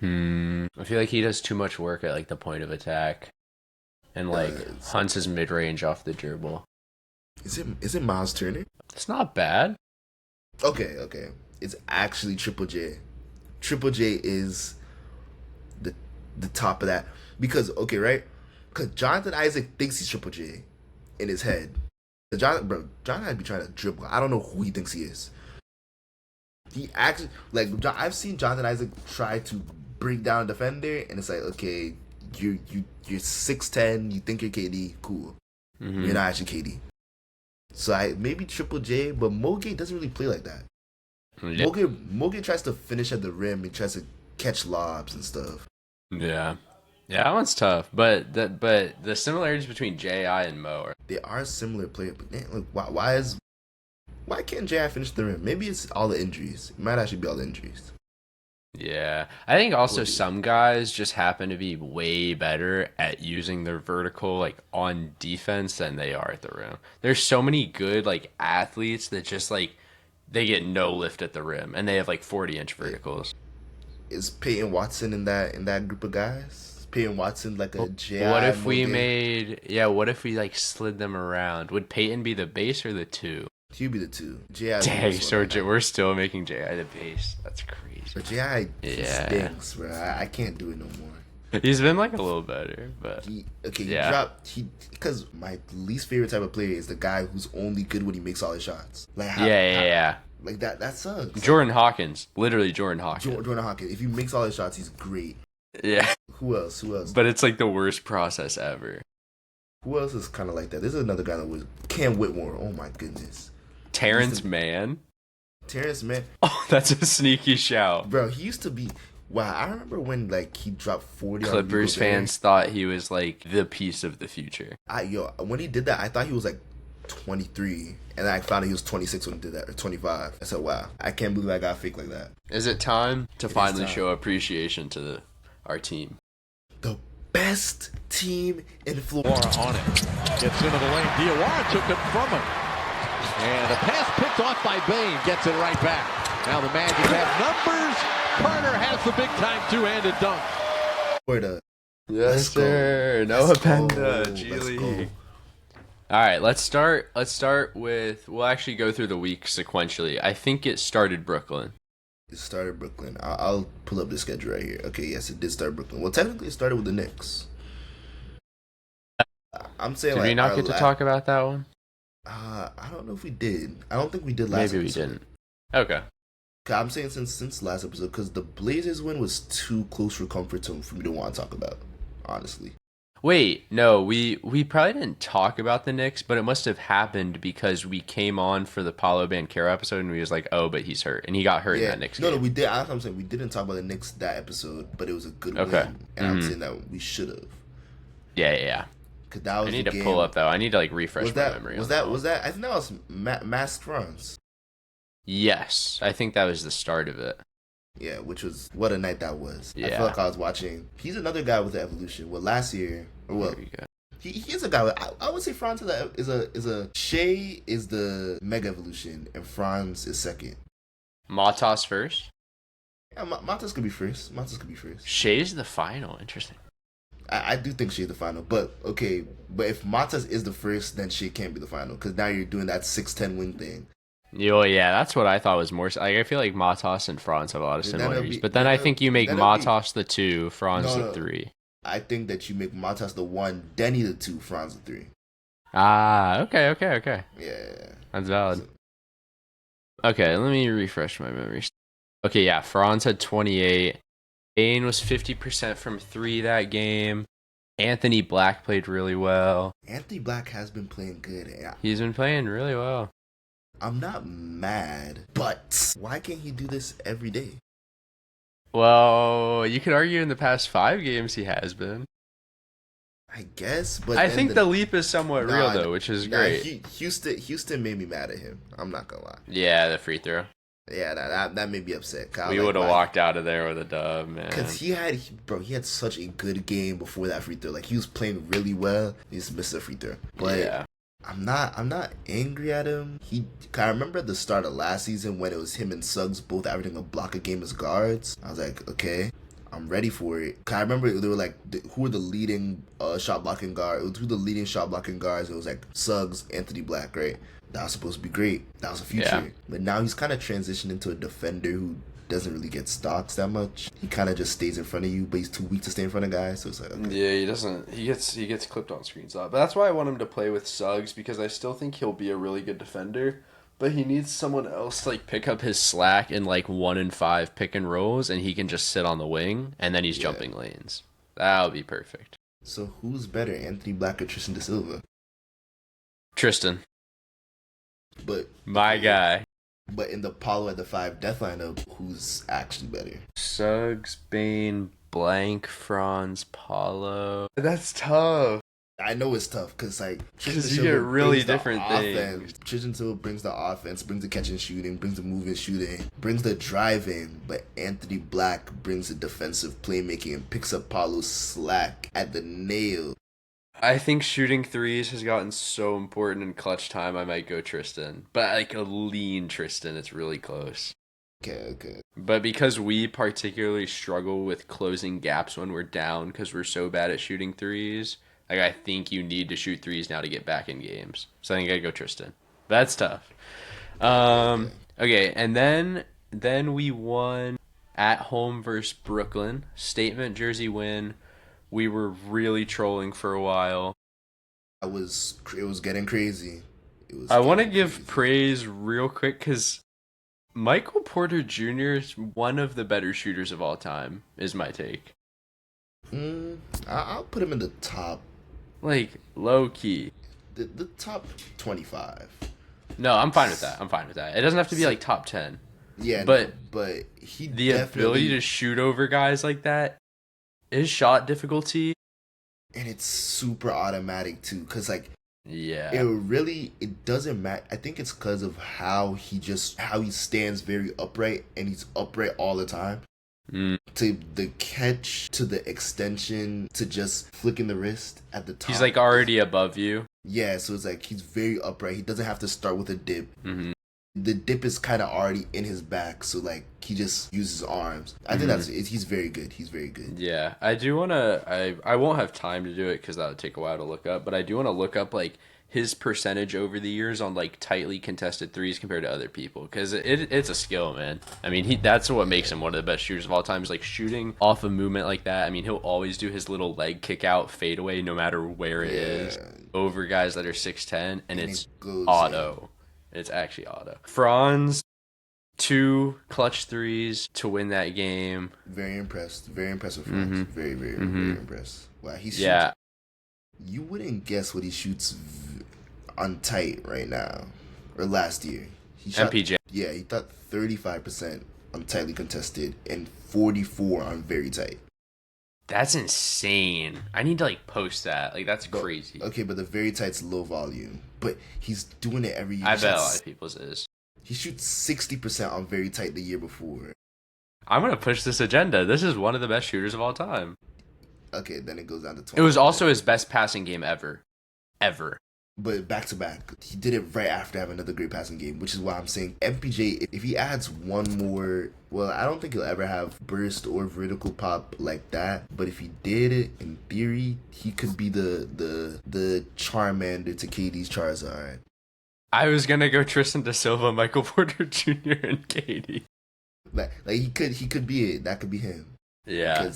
him. I feel like he does too much work at like the point of attack, and like hunts his mid range off the dribble. Is it Miles Turner? It's not bad. Okay. It's actually Triple J. Triple J is the top of that, because right? Because Jonathan Isaac thinks he's Triple J in his head. Jonathan I'd be trying to dribble. I don't know who he thinks he is. He actually, like, I've seen Jonathan Isaac try to bring down a defender, and it's like, okay, you're 6'10", you think you're KD, cool. You're not actually KD. So maybe Triple J, but Mo Gay doesn't really play like that. Yeah. Mogi tries to finish at the rim. He tries to catch lobs and stuff. Yeah. Yeah, that one's tough. But the similarities between J.I. and Mo are. They are similar players, but man, look, why can't J.I. finish the rim? Maybe it's all the injuries. It might actually be all the injuries. Yeah. I think also some guys just happen to be way better at using their vertical like on defense than they are at the rim. There's so many good like athletes that just like they get no lift at the rim and they have like 40-inch verticals. Is Peyton Watson in that group of guys? Is Peyton Watson like a J.I. What if we Mogi? what if we like slid them around? Would Peyton be the base or the 2? He'd be the 2. J.I. Dang, so we're still making J.I. the base. That's crazy. But J.I. Yeah. stinks, bro. I can't do it no more. He's been like a little better, but Because my least favorite type of player is the guy who's only good when he makes all his shots. Like yeah. Like that sucks. Jordan Hawkins, literally Jordan Hawkins. Jordan Hawkins. If he makes all his shots, he's great. Yeah, Who else? but it's like the worst process ever. Who else is kind of like that? There's another guy that was Cam Whitmore. Oh my goodness. Terrence Mann. Terrence Mann. Oh, that's a sneaky shout. Bro, he used to be. Wow, I remember when like he dropped 40. Clippers on fans thought he was like the piece of the future. When he did that, I thought he was like 23, and I found out he was 26 when he did that, or 25. I said, wow, I can't believe I got fake like that. Is it time to finally time. show appreciation to our team? The best team in Florida. Diawara on it. Gets into the lane. Diawara took it from him. And a pass picked off by Bane. Gets it right back. Now the Magic have numbers. Carter has the big time two-handed dunk. Florida. Yes, Let's go. sir. Noah Let's go. Penda, G Let's League. go. All right, let's start with. We'll actually go through the week sequentially. I think it started Brooklyn. It started Brooklyn. I'll pull up the schedule right here. Okay, yes, it did start Brooklyn. Well, technically, it started with the Knicks. I'm saying Did like we not get to talk about that one? I don't know if we did. I don't think we did last. Maybe we episode. didn't. Okay. I'm saying since last episode because the Blazers win was too close for comfort zone for me to want to talk about. Honestly. Wait, no, we probably didn't talk about the Knicks, but it must have happened because we came on for the Paulo Banchero episode and we was like, oh, but he's hurt, and he got hurt in that Knicks game. No, we did. I'm saying we didn't talk about the Knicks that episode, but it was a good win, and I'm saying that we should have. Yeah. Cause that was I need the to game. pull up though. I need to like refresh my memory. Was that? I think that was Mass France. Yes, I think that was the start of it. Yeah, which was what a night that was. Yeah. I feel like I was watching. He's another guy with the evolution. Well, last year, or well, There you go. he is a guy. I would say Franz is a Shea is the mega evolution, and Franz is second. Matas first. Yeah, Matas could be first. Shea's the final. Interesting. I do think Shea's the final, but okay. But if Matas is the first, then Shea can't be the final because now you're doing that 6-10 win thing. Yeah, that's what I thought was more. Like, I feel like Matas and Franz have a lot of Then that'll similarities, be- but then I think you make that'll be- Matas the 2, Franz No, the no. 3. I think that you make Matas the 1, Denny the 2, Franz the 3. Ah, okay. Yeah. That's valid. Okay, let me refresh my memory. Okay, yeah, Franz had 28. Bane was 50% from 3 that game. Anthony Black played really well. Anthony Black has been playing good. He's been playing really well. I'm not mad, but why can't he do this every day? Well, you could argue in the past 5 games he has been. I guess, but I then think the leap is somewhat real, Nah, though, which is great. Houston made me mad at him. I'm not gonna lie. Yeah, the free throw. Yeah, that made me upset. We would have walked out of there with a dub, man. Because he had such a good game before that free throw. Like, he was playing really well. He just missed a free throw. But Yeah. I'm not angry at him. I remember at the start of last season when it was him and Suggs both averaging a block a game as guards. I was like, okay, I'm ready for it. 'Cause I remember they were like, who were the leading shot blocking guard? It was who the leading shot blocking guards. It was like Suggs, Anthony Black, right? That was supposed to be great. That was a future. Yeah. But now he's kind of transitioned into a defender who doesn't really get stocks that much. He kind of just stays in front of you, but he's too weak to stay in front of guys. So it's like, okay. Yeah, he doesn't. He gets clipped on screens a lot. But that's why I want him to play with Suggs, because I still think he'll be a really good defender. But he needs someone else to like pick up his slack in like 1 and 5 pick and rolls, and he can just sit on the wing, and then he's jumping lanes. That would be perfect. So who's better, Anthony Black or Tristan Da Silva? Tristan, But my guy. But in the Paolo at the 5 death lineup, who's actually better? Suggs, Bane, Blank, Franz, Paulo. That's tough. I know it's tough because like Because you get really different offense. things. Tristan Silva brings the offense, brings the catch and shooting, brings the move and shooting, brings the driving. But Anthony Black brings the defensive playmaking and picks up Paulo's slack at the nail. I think shooting threes has gotten so important in clutch time. I might go Tristan, but like a lean Tristan. It's really close. Okay. But because we particularly struggle with closing gaps when we're down because we're so bad at shooting threes, like I think you need to shoot threes now to get back in games. So I think I'd go Tristan. That's tough. Okay, and then we won at home versus Brooklyn. Statement jersey win. We were really trolling for a while. It was getting crazy. I want to give praise real quick because Michael Porter Jr. is one of the better shooters of all time, is my take. I'll put him in the top. Like, low key. The top 25. No, I'm fine with that. It doesn't have to be like top 10. Yeah, but he the ability to shoot over guys like that, his shot difficulty, and it's super automatic too, cause like yeah, it doesn't matter. I think it's because of how he stands very upright, and he's upright all the time. To the catch, to the extension, to just flicking the wrist at the top. He's like already above you. Yeah, so it's like he's very upright. He doesn't have to start with a dip. Mm-hmm. The dip is kind of already in his back, so like he just uses arms. I think he's very good. He's very good. Yeah, I do want to. I won't have time to do it because that would take a while to look up. But I do want to look up like his percentage over the years on like tightly contested threes compared to other people because it's a skill, man. I mean, that's what makes him one of the best shooters of all time. Is like shooting off a movement like that. I mean, he'll always do his little leg kick out fadeaway no matter where it is over guys that are 6'10", and it's auto. It's actually auto. Franz, 2 clutch threes to win that game. Very impressed. Very impressed with Franz. Very impressed. Wow, he shoots. Yeah. You wouldn't guess what he shoots on tight right now, or last year. He shot, MPJ. Yeah, he thought 35% on tightly contested and 44 on very tight. That's insane. I need to like post that. Like that's crazy. Okay, but the very tight's low volume. But he's doing it every year. I bet a lot of people's is. He shoots 60% on very tight the year before. I'm gonna push this agenda. This is one of the best shooters of all time. Okay, then it goes down to 20. It was also his best passing game ever. But back to back, he did it right after having another great passing game, which is why I'm saying MPJ, if he adds one more, well, I don't think he'll ever have burst or vertical pop like that. But if he did it, in theory, he could be the Charmander to KD's Charizard. I was gonna go Tristan Da Silva, Michael Porter Jr., and KD. Like he could be it. That could be him. Yeah,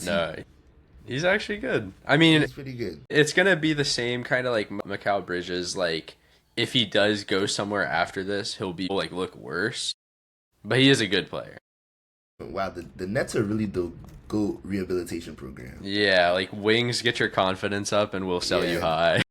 he's actually good. I mean, he's pretty good. It's gonna be the same kind of like Mikal Bridges. Like, if he does go somewhere after this, he'll be like look worse. But he is a good player. Wow, the Nets are really the GOAT rehabilitation program. Yeah, like wings, get your confidence up, and we'll sell you high.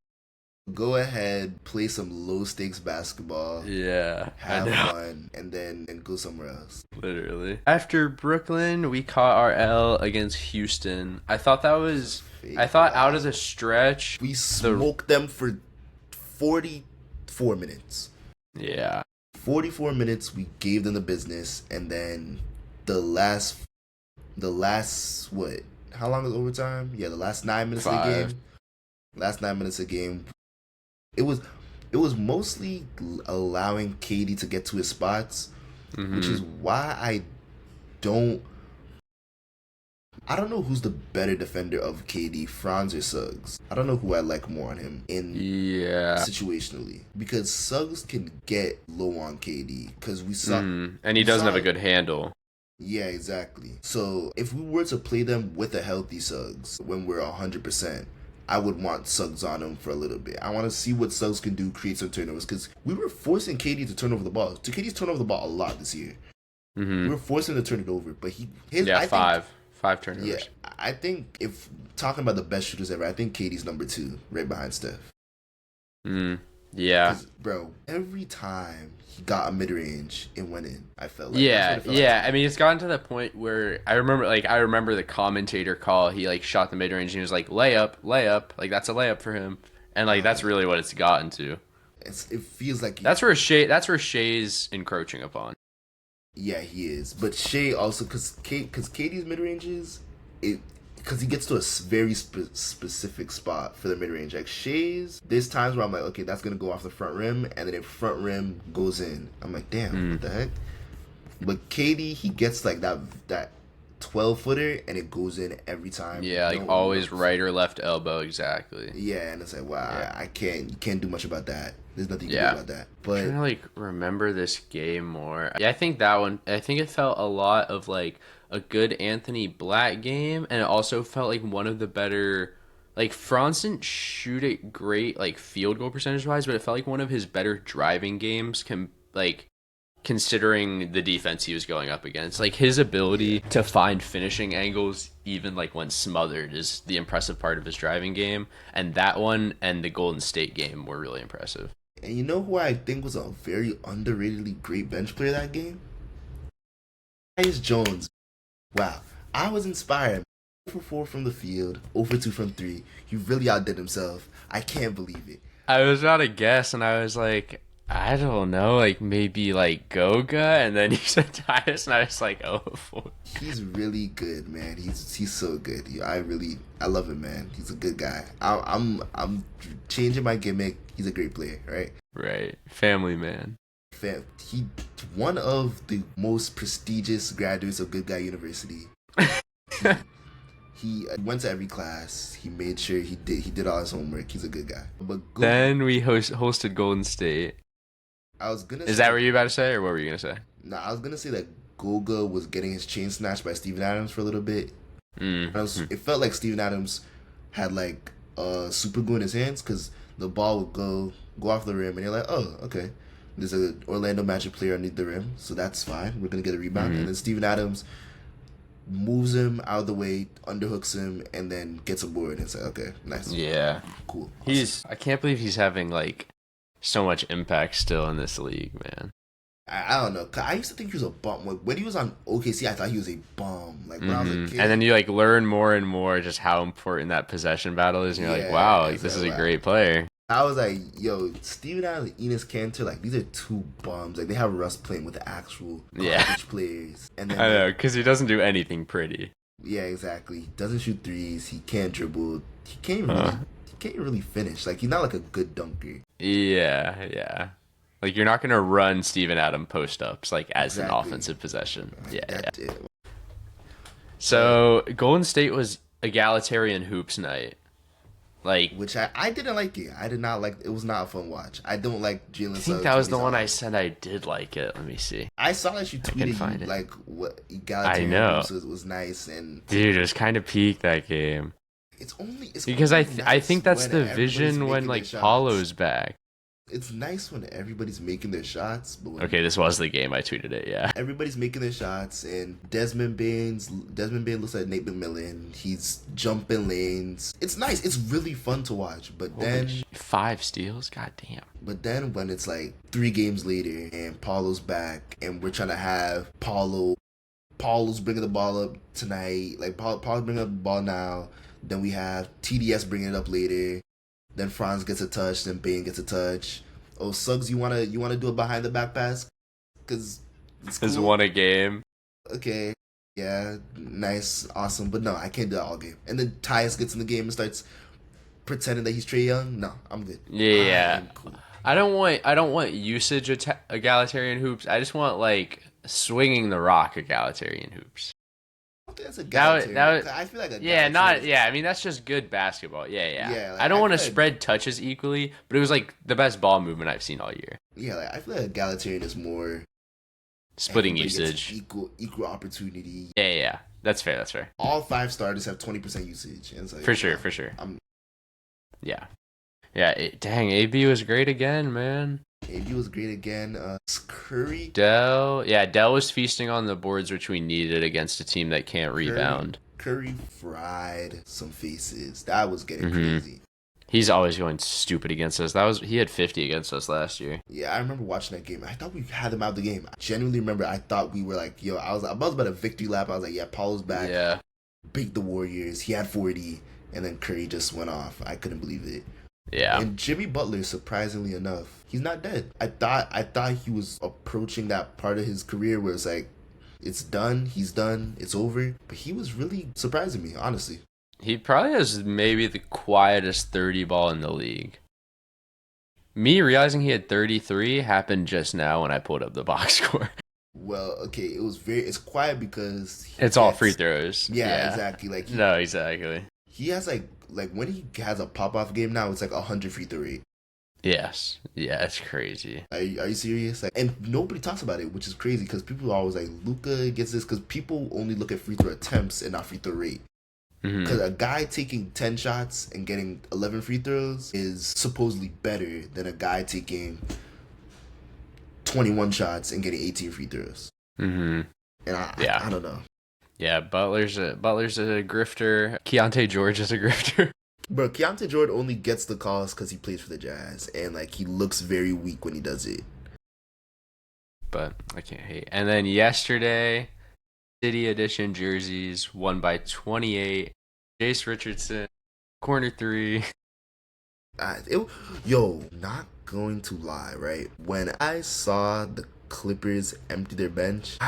Go ahead, play some low stakes basketball. Yeah, have fun, and then go somewhere else. Literally. After Brooklyn, we caught our L against Houston. I thought out of the stretch, we smoked them for 44 minutes. Yeah. 44 minutes, we gave them the business, and then the last what? How long is overtime? Yeah, the last 9 minutes of the game. Last 9 minutes of the game. It was mostly allowing KD to get to his spots, which is why I don't know who's the better defender of KD, Franz or Suggs. I don't know who I like more on him situationally, because Suggs can get low on KD because we saw and he doesn't have a good handle. Yeah, exactly. So if we were to play them with a healthy Suggs when we're 100%. I would want Suggs on him for a little bit. I want to see what Suggs can do, create some turnovers, because we were forcing KD to turn over the ball. KD's turned over the ball a lot this year. We were forcing him to turn it over, but five turnovers. Yeah, I think if talking about the best shooters ever, I think KD's number 2, right behind Steph. Yeah. 'Cause, bro, every time he got a mid range, it went in. I felt like Yeah, that's what it felt yeah. like. I mean, it's gotten to the point where I remember the commentator call. He like shot the mid range and he was like layup, layup. Like that's a layup for him. And like that's really what it's gotten to. It feels like That's where Shea's encroaching upon. yeah, he is. But Shea also because Katie's mid ranges, it because he gets to a very specific spot for the mid range. Like Shea's, there's times where I'm like, okay, that's gonna go off the front rim, and then if front rim goes in, I'm like, damn, what the heck? But Katie, he gets like that 12-footer, and it goes in every time. Yeah, like No always looks. right or left elbow exactly. Yeah, and it's like, wow, Yeah. I can't. You can't do much about that. There's nothing you Yeah. can do about that. I'm But trying to like remember this game more. Yeah, I think that one. I think it felt a lot of like a good Anthony Black game, and it also felt like one of the better. Like Franz didn't shoot it great, like field goal percentage wise, but it felt like one of his better driving games. Considering the defense he was going up against, like his ability to find finishing angles, even like when smothered, is the impressive part of his driving game. And that one and the Golden State game were really impressive. and you know who I think was a very underratedly great bench player that game? Tyus Jones. Wow, I was inspired. 0 for 4 from the field, 0 for 2 from 3. He really outdid himself. I can't believe it. I was about to guess, and I was like, I don't know, like maybe like Goga, and then you said Tyus, and I was like, oh, four. He's really good, man. He's so good. I love him, man. He's a good guy. I'm changing my gimmick. He's a great player, right? Right, family man. He one of the most prestigious graduates of Good Guy University. He went to every class. He made sure he did all his homework. He's a good guy. But Then we hosted Golden State. I was gonna. Is that what you were about to say, or what were you gonna say? No, I was gonna say that Goga was getting his chain snatched by Steven Adams for a little bit. It felt like Steven Adams had like super glue in his hands because the ball would go off the rim, and you're like, oh, okay. There's an Orlando Magic player underneath the rim, so that's fine. We're gonna get a rebound, and then Steven Adams moves him out of the way, underhooks him, and then gets a board. And it's like, okay, nice, Yeah, cool. I can't believe he's having like so much impact still in this league, man. I don't know. 'Cause I used to think he was a bum. When he was on OKC, I thought he was a bum. Like when I was a kid. And then you like learn more and more just how important that possession battle is, and you're like, Yeah, wow, like it's this like, is a wow. great player. I was like, yo, Steven Adams and Enes Kanter, like these are two bums. Like they have Russ playing with the actual Yeah. college players. And then I know, because he doesn't do anything pretty. yeah, exactly. He doesn't shoot threes. He can't dribble. He can't really finish. Like he's not like a good dunker. Yeah. Like you're not gonna run Steven Adams post ups like as an Exactly. offensive possession. Yeah. That's it. So Golden State was egalitarian hoops night. Like Which I didn't like it. I did not like. It was not a fun watch. I don't like Jalen. I think that was the one I said I did like it. Let me see. I saw that you can tweeted find you, it. like what egalitarian I know. hoops was nice, and Dude, it was kind of peak that game. it's Because only I nice think that's when the everybody's vision when making like their shots. Paulo's back. It's nice when everybody's making their shots, but when Okay, this was the game I tweeted it. Yeah. everybody's making their shots, and Desmond Bain looks like Nate McMillan. He's jumping lanes. It's nice. It's really fun to watch. But then 5 steals. God damn. when it's like 3 games later and Paulo's back, and we're trying to have Paulo's bringing the ball up tonight. Like Paulo's bringing up the ball now. Then we have TDS bringing it up later. Then Franz gets a touch. Then Bain gets a touch. Oh, Suggs, you wanna do a behind the back pass? Cause it's Has cool. won a game. Okay, yeah, nice, awesome. But no, I can't do that all game. And then Tyus gets in the game and starts pretending that he's Trae Young. No, I'm good. Yeah. I'm cool. I don't want usage egalitarian hoops. I just want like swinging the rock egalitarian hoops. I don't think that's a That would- I feel like a Yeah, not yeah. I mean that's just good basketball. Yeah. Yeah, like, I don't I want to feel like- spread touches equally, but it was like the best ball movement I've seen all year. Yeah, like, I feel like egalitarian is more Splitting everybody gets usage. equal opportunity. Yeah. That's fair. All 5 starters have 20% usage. And it's like, For sure. I'm Yeah. Dang, AB was great again, man. AB was great again. Curry. Dell was feasting on the boards which we needed against a team that can't rebound. Curry fried some faces. That was getting Mhm. crazy. He's always going stupid against us. He had 50 against us last year. Yeah, I remember watching that game. I thought we had them out of the game. I genuinely remember I thought we were like, yo, I was about a victory lap. I was like, yeah, Paulo's back. Yeah. Beat the Warriors. He had 40, and then Curry just went off. I couldn't believe it. Yeah. And Jimmy Butler, surprisingly enough, he's not dead. I thought he was approaching that part of his career where it's like, it's done, he's done, it's over. But he was really surprising me, honestly. He probably has maybe the quietest 30 ball in the league. Me realizing he had 33 happened just now when I pulled up the box score. Well, okay, it's quiet because It's all free throws. Yeah, exactly. Like no, exactly. He has like when he has a pop-off game now, it's like 100 free throw rate. Yes. Yeah, it's crazy. Are you serious? Like, and nobody talks about it, which is crazy because people are always like, Luka gets this, because people only look at free throw attempts and not free throw rate. Because a guy taking 10 shots and getting 11 free throws is supposedly better than a guy taking 21 shots and getting 18 free throws. And I don't know. Yeah, Butler's a grifter. Keontae George is a grifter. Bro, Keontae George only gets the calls because he plays for the Jazz, and like he looks very weak when he does it. But I can't hate. And then yesterday, City Edition jerseys won by 28. Jace Richardson, corner three. Not going to lie, right? When I saw the Clippers empty their bench,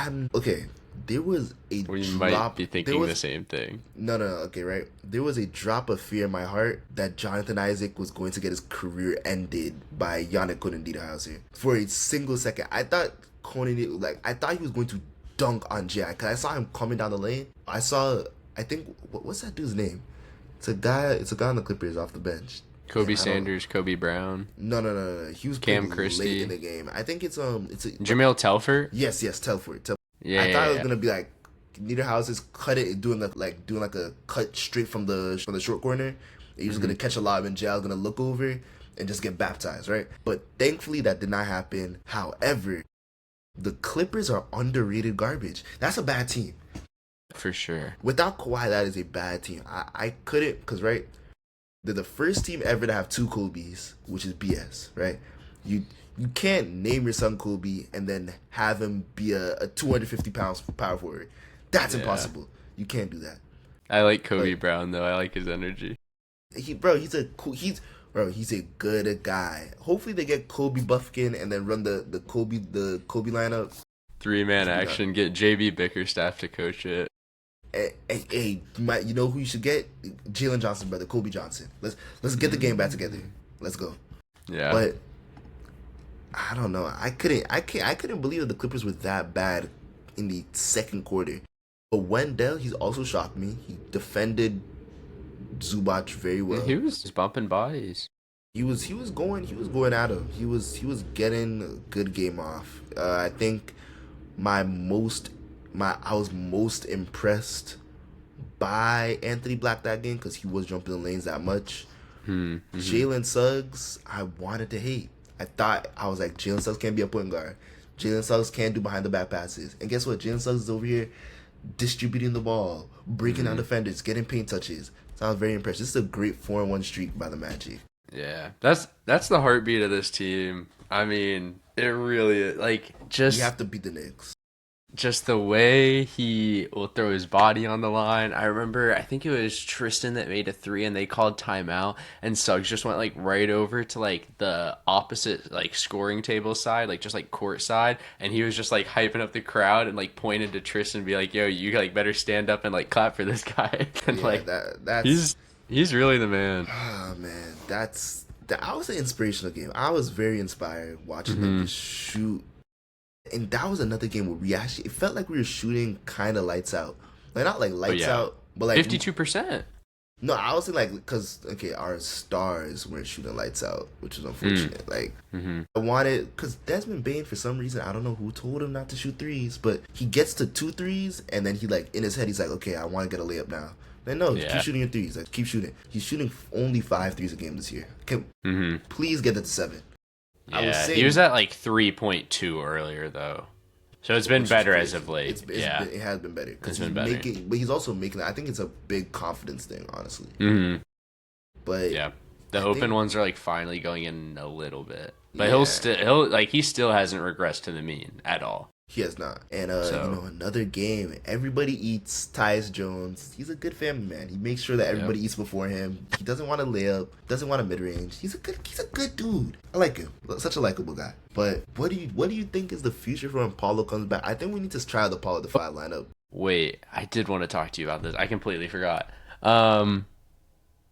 there was a We drop. might be thinking the same thing. No, okay, right? There was a drop of fear in my heart that Jonathan Isaac was going to get his career ended by Yannick Conan-Dieterhauser. For a single second, I thought he was going to dunk on Jack, because I saw him coming down the lane. I think, what's that dude's name? It's a guy on the Clippers off the bench. Kobe Sanders, Kobe Brown. No. He was Cam playing Christie late in the game. I think it's Jamil Telfort. Yes, Telfort. Yeah, I thought it was gonna be like Niederhauser's cut it, doing like a cut straight from the short corner. He was gonna catch a lob and Jal gonna look over and just get baptized, right? But thankfully that did not happen. However, the Clippers are underrated garbage. That's a bad team. For sure. Without Kawhi, that is a bad team. I couldn't, because right, they're the first team ever to have two Kobe's, which is BS, right? You can't name your son Kobe and then have him be a 250 pounds power forward. That's impossible. You can't do that. I like Kobe Brown though. I like his energy. He's a good guy. Hopefully they get Kobe Buffkin and then run the Kobe lineup. 3-man action. Get JB Bickerstaff to coach it. Hey, you know who you should get? Jalen Johnson, brother, Kobe Johnson. Let's get the game back together. Let's go. Yeah. But I don't know. I couldn't believe that the Clippers were that bad in the second quarter. But Wendell, he's also shocked me. He defended Zubac very well. He was bumping bodies. He was going at him. He was getting a good game off. I think I was most impressed by Anthony Black that game because he was jumping the lanes that much. Jalen Suggs, I wanted to hate. I was like, Jalen Suggs can't be a point guard. Jalen Suggs can't do behind the back passes. And guess what? Jalen Suggs is over here distributing the ball, breaking down defenders, getting paint touches. So I was very impressed. This is a great 4-1 streak by the Magic. Yeah, that's the heartbeat of this team. I mean, it really is. You have to beat the Knicks. Just the way he will throw his body on the line. I think it was Tristan that made a 3 and they called timeout and Suggs just went right over to the opposite scoring table side, just court side, and he was just hyping up the crowd and pointed to Tristan and be like, yo, you better stand up and clap for this guy. And that's he's really the man. Oh man, that was an inspirational game. I was very inspired watching them just shoot. And that was another game where it felt like we were shooting kind of lights out. Not lights out, but 52%. No, I was saying because, our stars weren't shooting lights out, which was unfortunate. I wanted, because Desmond Bane, for some reason, I don't know who told him not to shoot threes, but he gets to 2 threes, and then he, in his head, he's like, okay, I want to get a layup now. No, keep shooting your threes. Keep shooting. He's shooting only 5 threes a game this year. Please get that to 7. Yeah, he was at 3.2 earlier though, so it's been better as of late. It has been better because but he's also making. I think it's a big confidence thing, honestly. But yeah, The open think- ones are like finally going in a little bit, but Yeah. he still hasn't regressed to the mean at all. He has not. And So- another game. Everybody eats. Tyus Jones. He's a good family man. He makes sure that everybody eats before him. He doesn't want to lay up. Doesn't want a mid range. He's a good dude. I like him. Such a likable guy. But what do you think is the future for when Paulo comes back? I think we need to try the Paulo the 5 lineup. Wait, I did want to talk to you about this. I completely forgot.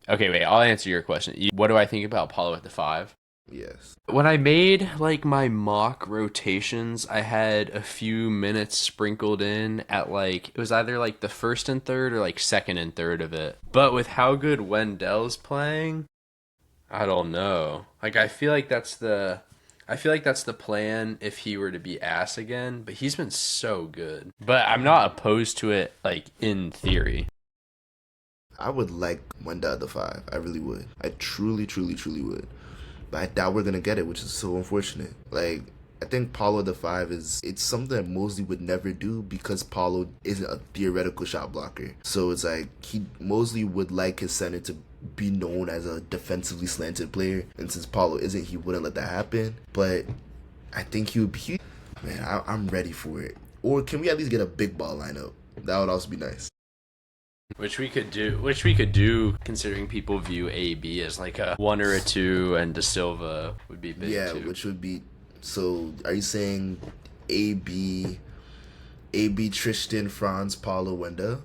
Okay, wait. I'll answer your question. What do I think about Paulo at the 5? Yes. When I made like my mock rotations, I had a few minutes sprinkled in at like it was either like the first and third or like second and third of it. But with how good Wendell's playing, I don't know. Like I feel like that's the plan if he were to be ass again, but he's been so good. But I'm not opposed to it like in theory. I would like Wendell at the 5. I really would. I truly would. But I doubt we're gonna get it, which is so unfortunate. Like, I think Paulo at the 5 it's something that Mosley would never do because Paulo isn't a theoretical shot blocker. So it's like Mosley would like his center to be known as a defensively slanted player, and since Paulo isn't, he wouldn't let that happen. But I think he would be. Man, I'm ready for it. Or can we at least get a big ball lineup? That would also be nice. Which we could do, considering people view AB as like a 1 or a 2, and De Silva would be big Yeah, too. which would be. So, are you saying AB, Tristan, Franz, Paulo, Wendell?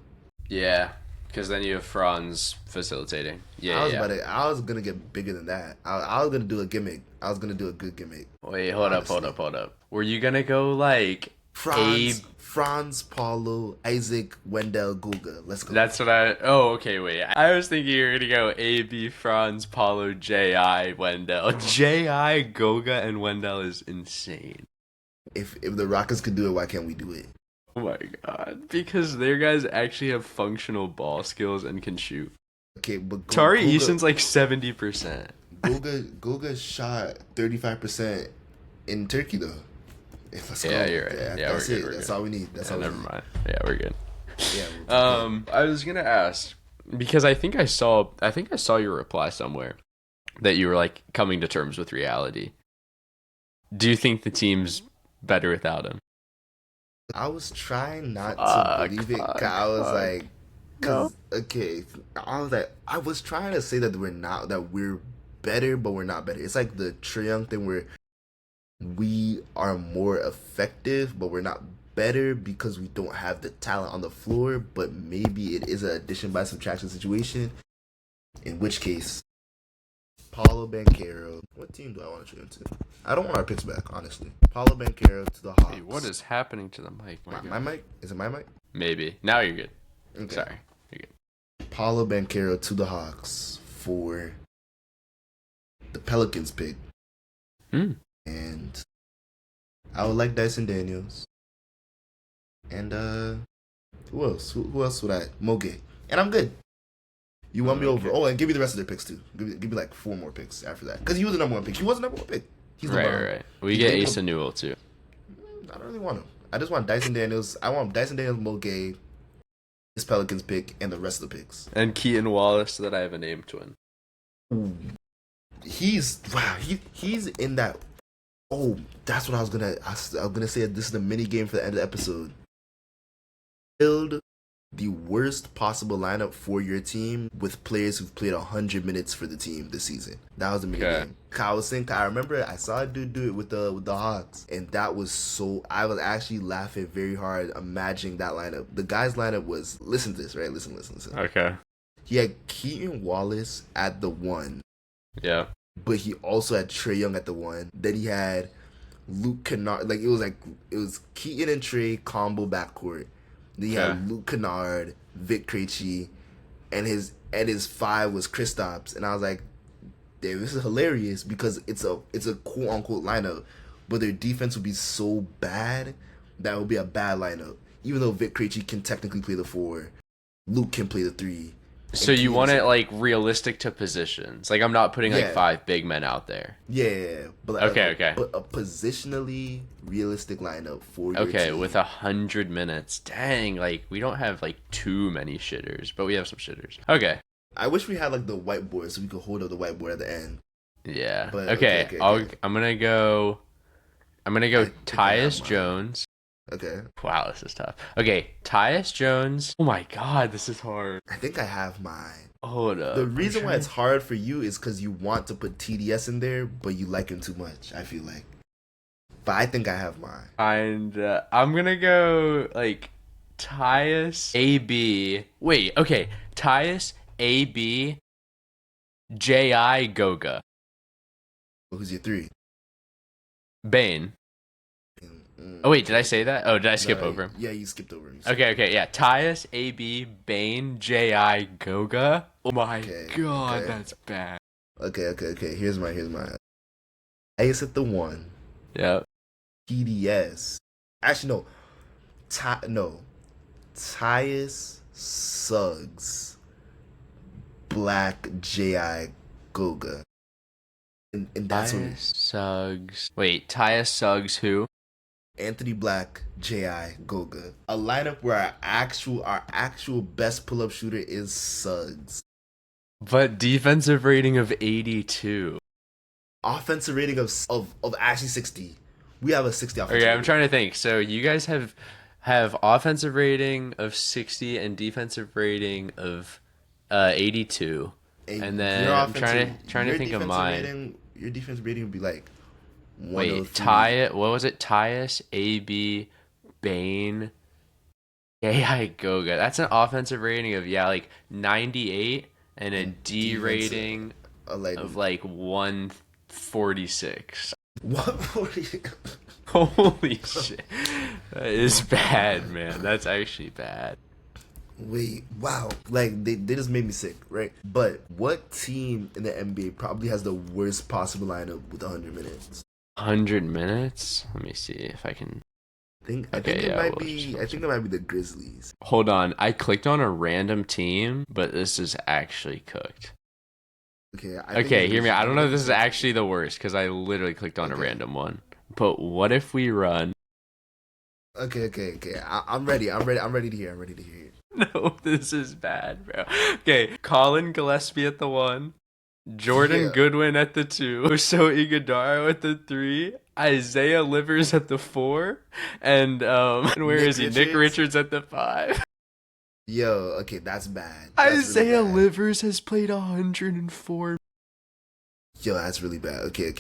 Yeah, because then you have Franz facilitating. Yeah, I was gonna get bigger than that. I was gonna do a gimmick. I was gonna do a good gimmick. Wait, hold up. Were you gonna go like Franz, Paulo, Isaac, Wendell, Guga. Let's go. That's what I. Oh, okay. Wait, I was thinking you were gonna go AB, Franz, Paulo, Ji, Wendell. Ji, Goga, and Wendell is insane. If the Rockets could do it, why can't we do it? Oh my god! Because their guys actually have functional ball skills and can shoot. Okay, but Tari Eason's like 70%. Guga shot 35% in Turkey though. Let's Yeah, go. you're right. Yeah, that's we're it. good, That's all we need. That's all. Never we need. mind. Yeah, we're good. Yeah. I was gonna ask because I think I saw your reply somewhere that you were like coming to terms with reality. Do you think the team's better without him? I was trying not to believe it. I was trying to say that we're better, but we're not better. It's like the Trae Young thing where we are more effective, but we're not better because we don't have the talent on the floor. But maybe it is an addition by subtraction situation. In which case, Paulo Banchero. What team do I want to trade him to? I don't want our picks back, honestly. Paulo Banchero to the Hawks. Hey, what is happening to the mic? my mic? Is it my mic? Maybe. Now you're good. Okay. Sorry. You're good. Paulo Banchero to the Hawks for the Pelicans pick. And I would like Dyson Daniels. And who else? Who else would I? Moge. And I'm good. You want me over? Oh, and give me the rest of their picks too. Give me like 4 more picks after that. Because he was the number 1 pick. He was the number 1 pick. He's Right. We get Asa Newell too. I don't really want him. I just want Dyson Daniels. I want Dyson Daniels, Moge, this Pelicans pick, and the rest of the picks. And Keaton Wallace, so that I have a name twin. He's in that. Oh, that's what I was gonna say. This is the mini game for the end of the episode. Build the worst possible lineup for your team with players who've played 100 minutes for the team this season. That was the mini game. I remember I saw a dude do it with the Hawks, and that was so. I was actually laughing very hard imagining that lineup. The guy's lineup was. Listen to this, right? Listen. Okay. He had Keaton Wallace at the 1. Yeah. But he also had Trae Young at the 1. Then he had Luke Kennard. It was Keaton and Trae combo backcourt. Then he had Luke Kennard, Vic Krejci, and his 5 was Kristaps. And I was like, damn, this is hilarious because it's a quote unquote lineup, but their defense would be so bad that it would be a bad lineup. Even though Vic Krejci can technically play the 4, Luke can play the 3. So you want it like realistic to positions. Like I'm not putting like Yeah. 5 big men out there. Yeah. But Okay. But a positionally realistic lineup for your Okay, team. with 100 minutes. Dang, like we don't have like too many shitters, but we have some shitters. Okay. I wish we had like the whiteboard so we could hold up the whiteboard at the end. Yeah. But, Okay. okay. I'm gonna go I think I have Tyus mine. Jones. Okay. Wow, this is tough. Okay, Tyus Jones. Oh my God, this is hard. I think I have mine. Hold up. The reason why it's hard for you is because you want to put TDS in there, but you like him too much, I feel like. But I think I have mine. And I'm gonna go like Tyus AB. Wait, okay. Tyus AB JI Goga. Who's your 3? Bane. Oh wait, did I say that? Oh, did I skip over him? Yeah, you skipped over him. Okay, yeah. Tyus AB Bane JI Goga. Oh my God, okay. that's bad. Okay. Here's mine. Tyus at the 1. Yep. TDS. Actually, no. Tyus Suggs. Black J.I. Goga. And that's what Tyus Suggs. Wait, Tyus Suggs who? Anthony Black, J.I. Goga. A lineup where our actual best pull-up shooter is Suggs. But defensive rating of 82. Offensive rating of actually 60. We have a 60 offensive Okay, rating. I'm trying to think. So you guys have offensive rating of 60 and defensive rating of 82. And then your I'm trying offensive- to your think of defensive mine. Your defensive rating would be like Wait, 103. what was it? Tyus AB Bane AI Goga. That's an offensive rating of like 98 and a D rating of like 146. 140. Holy shit. That is bad, man. That's actually bad. Wait, wow. Like, they just made me sick, right? But what team in the NBA probably has the worst possible lineup with 100 minutes? 100 minutes? Let me see if I can. I think we'll it might be the Grizzlies. Hold on. I clicked on a random team, but this is actually cooked. Okay, Okay, hear me. I don't know if this is actually the worst because I literally clicked on a random one. But what if we run? Okay. I'm ready. I'm ready to hear. No, this is bad, bro. Okay, Colin Gillespie at the 1, Jordan Goodwin at the 2, Oso Iguodala at the 3, Isaiah Livers at the 4, and where is he? Nick Richards at the 5. Yo, okay, that's bad. That's Isaiah really bad. Livers has played 104. Yo, that's really bad. Okay.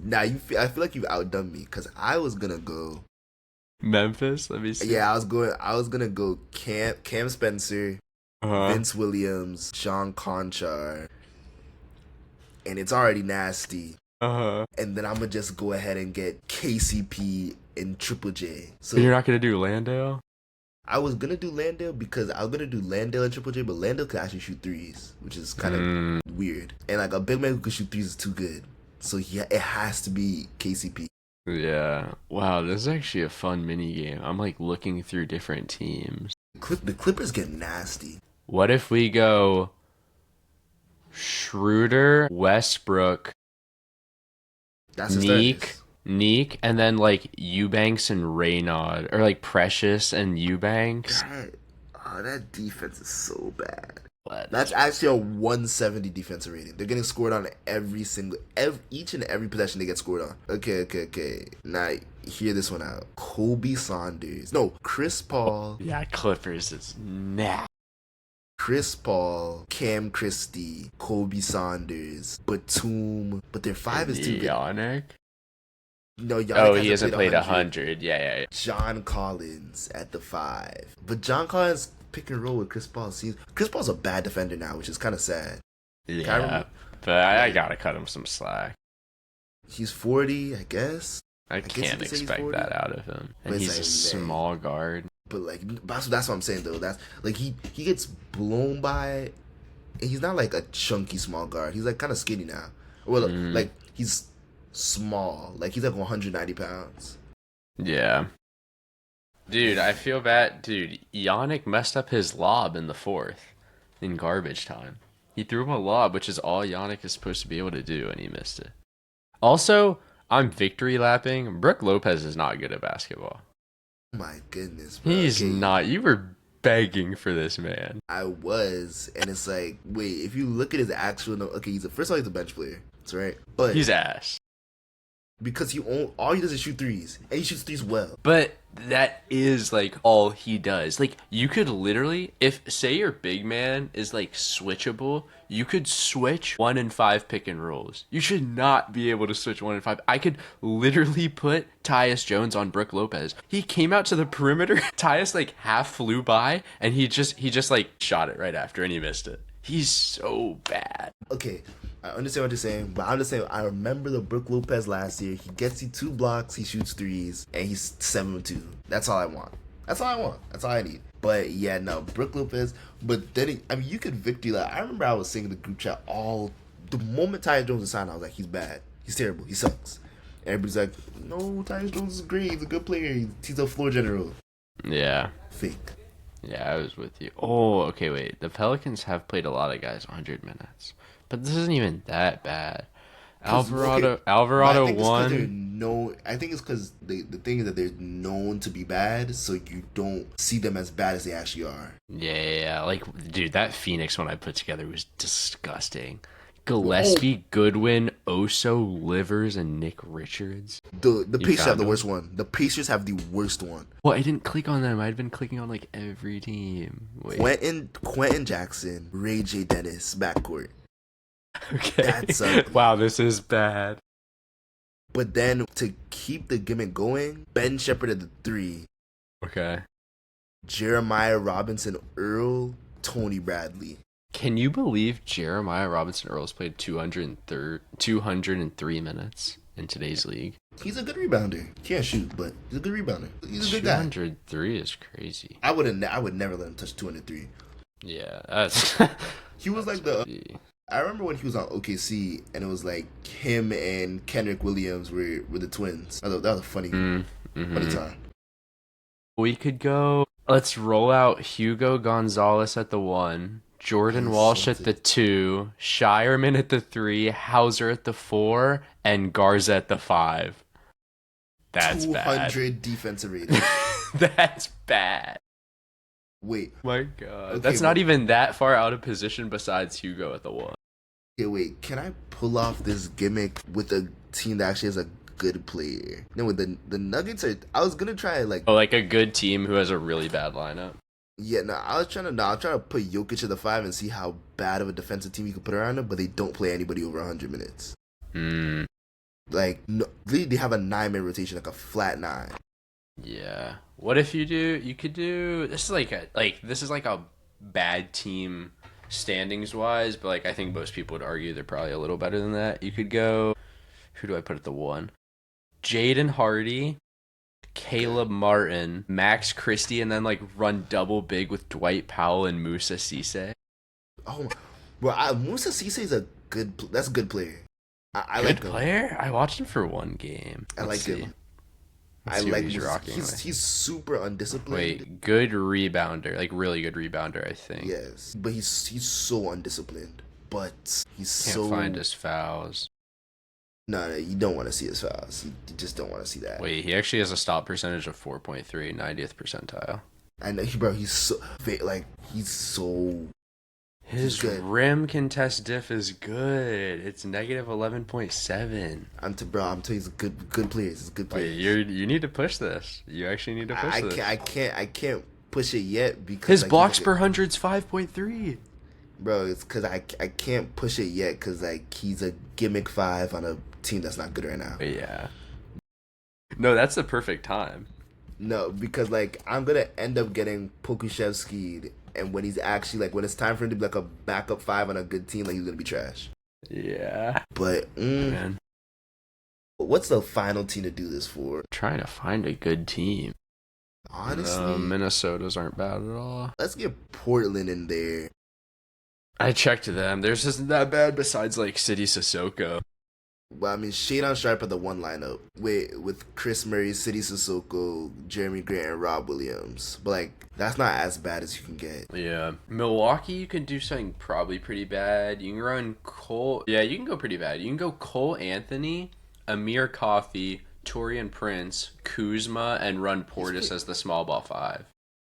Now I feel like you've outdone me because I was gonna go. Memphis, let me see. Yeah, I was gonna go Cam Spencer, Vince Williams, John Conchar, and it's already nasty. And then I'm gonna just go ahead and get KCP and Triple J. So But you're not gonna do Landale? I was gonna do Landale because I was gonna do Landale and Triple J, but Landale could actually shoot threes, which is kind of weird. And like a big man who could shoot threes is too good. So yeah, it has to be KCP. Yeah. Wow, this is actually a fun mini game. I'm like looking through different teams. The Clippers get nasty. What if we go Schroeder, Westbrook, That's a Neek, and then like Eubanks and Raynaud, or like Precious and Eubanks? That defense is so bad. What? That's actually a 170 defensive rating. They're getting scored on each and every possession they get scored on. Okay. Now, hear this one out. Chris Paul. Yeah, Clippers is nah. Chris Paul, Cam Christie, Kobe Saunders, Batum. But their 5 is too good. Yannick? No, Yannick he hasn't played 100. Yeah. John Collins at the 5. But John Collins pick and roll with Chris Paul. See, Chris Paul's a bad defender now, which is kind of sad. Yeah, but I gotta cut him some slack. He's 40, I guess. I can't expect that out of him. And he's a small guard. But like, that's what I'm saying though. That's like he gets blown by, and he's not like a chunky small guard. He's like kind of skinny now. Well, like he's small. Like he's like 190 pounds. Yeah. Dude, I feel bad. Dude, Yannick messed up his lob in the 4th in garbage time. He threw him a lob, which is all Yannick is supposed to be able to do, and he missed it. Also, I'm victory lapping. Brooke Lopez is not good at basketball. Oh my goodness, bro. He's not. You were begging for this man. I was, and it's like, wait, if you look at his actual, okay, first of all, he's a bench player, that's right, but He's ass. because all he does is shoot threes, and he shoots threes well. But that is like all he does. Like you could literally, if say your big man is like switchable, you could switch 1 and 5 pick and rolls. You should not be able to switch 1 and 5. I could literally put Tyus Jones on Brook Lopez. He came out to the perimeter. Tyus like half flew by, and he just like shot it right after, and he missed it. He's so bad. Okay, I understand what you're saying, but I'm just saying, I remember the Brook Lopez last year. He gets you 2 blocks, he shoots threes, and he's 7-2. That's all I want. That's all I need. But yeah, no, Brook Lopez. But then, you could victory lap. I remember I was saying in the group chat the moment Tyus Jones was signed, I was like, he's bad. He's terrible. He sucks. Everybody's like, no, Tyus Jones is great. He's a good player. He's a floor general. Yeah. Fake. Yeah, I was with you. Oh, okay, wait. The Pelicans have played a lot of guys 100 minutes. But this isn't even that bad. Alvarado won. I think it's because the thing is that they're known to be bad, so you don't see them as bad as they actually are. Yeah. Like, dude, that Phoenix one I put together was disgusting. Gillespie, Goodwin, Oso, Livers, and Nick Richards. The Pacers have the them? worst one. The Pacers have the worst one. Well, I didn't click on them. I'd been clicking on, like, every team. Wait. Quentin Jackson, Ray J. Dennis, backcourt. Okay. That's ugly. Wow, this is bad. But then, to keep the gimmick going, Ben Shepherd at the 3, Okay. Jeremiah Robinson Earl, Tony Bradley. Can you believe Jeremiah Robinson Earl's played 203 minutes in today's league? He's a good rebounder. He can't shoot, but he's a good rebounder. He's a good guy. 203 is crazy. I would never let him touch 203. Yeah, that's... He was like I remember when he was on OKC, and it was like him and Kendrick Williams were the twins. That was a funny time. We could go... Let's roll out Hugo Gonzalez at the 1, Jordan Walsh at the 2, Shireman at the 3, Hauser at the 4, and Garza at the 5. That's 200 defensive rating. That's bad. Wait. My God. Okay, That's not even that far out of position besides Hugo at the 1. Okay, wait. Can I pull off this gimmick with a team that actually has a good player? No, with the Nuggets are... I was going to try like... Oh, like a good team who has a really bad lineup. Yeah, no, I'm trying to put Jokic at the 5 and see how bad of a defensive team you can put around him, but they don't play anybody over 100 minutes. Like, no, they have a 9-man rotation, like a flat 9. Yeah. What if you could do this is like a bad team standings wise, but like I think most people would argue they're probably a little better than that. You could go, who do I put at the 1? Jaden Hardy, Caleb Martin, Max Christie, and then like run double big with Dwight Powell and Musa Cisse. Oh, bro, Musa Cisse is a good player. I Good like him. player. I watched him for one game. I like him. Let's see what he's rocking with. He's super undisciplined. Wait, good rebounder, like really good rebounder, I think. Yes, but he's so undisciplined. But he's Can't so find his fouls. No, you don't want to see his fouls. You just don't want to see that. Wait, he actually has a stop percentage of 4.3, 90th percentile. I know, bro. He's so His rim contest diff is good. It's negative 11.7. I'm telling you, he's a good player. He's a good player. Wait, you need to push this. You actually need to push this. I can't push it yet because his blocks per 100's 5.3. Bro, it's because I can't push it yet because like he's a gimmick 5 on a team that's not good right now. Yeah. No, that's the perfect time. No, because like I'm gonna end up getting Pokuševski, and when he's actually like when it's time for him to be like a backup 5 on a good team, like he's gonna be trash. Yeah. But Man. What's the final team to do this for? I'm trying to find a good team. Honestly, Minnesota's aren't bad at all. Let's get Portland in there. I checked them. Theirs isn't that bad besides like City Sissoko. Well, I mean, Shadon Sharp at the 1 lineup with Chris Murray, City Sissoko, Jeremy Grant, and Rob Williams. But like, that's not as bad as you can get. Yeah. Milwaukee, you can do something probably pretty bad. You can run Cole. Yeah, you can go pretty bad. You can go Cole Anthony, Amir Coffey, Taurean Prince, Kuzma, and run Portis as the small ball 5.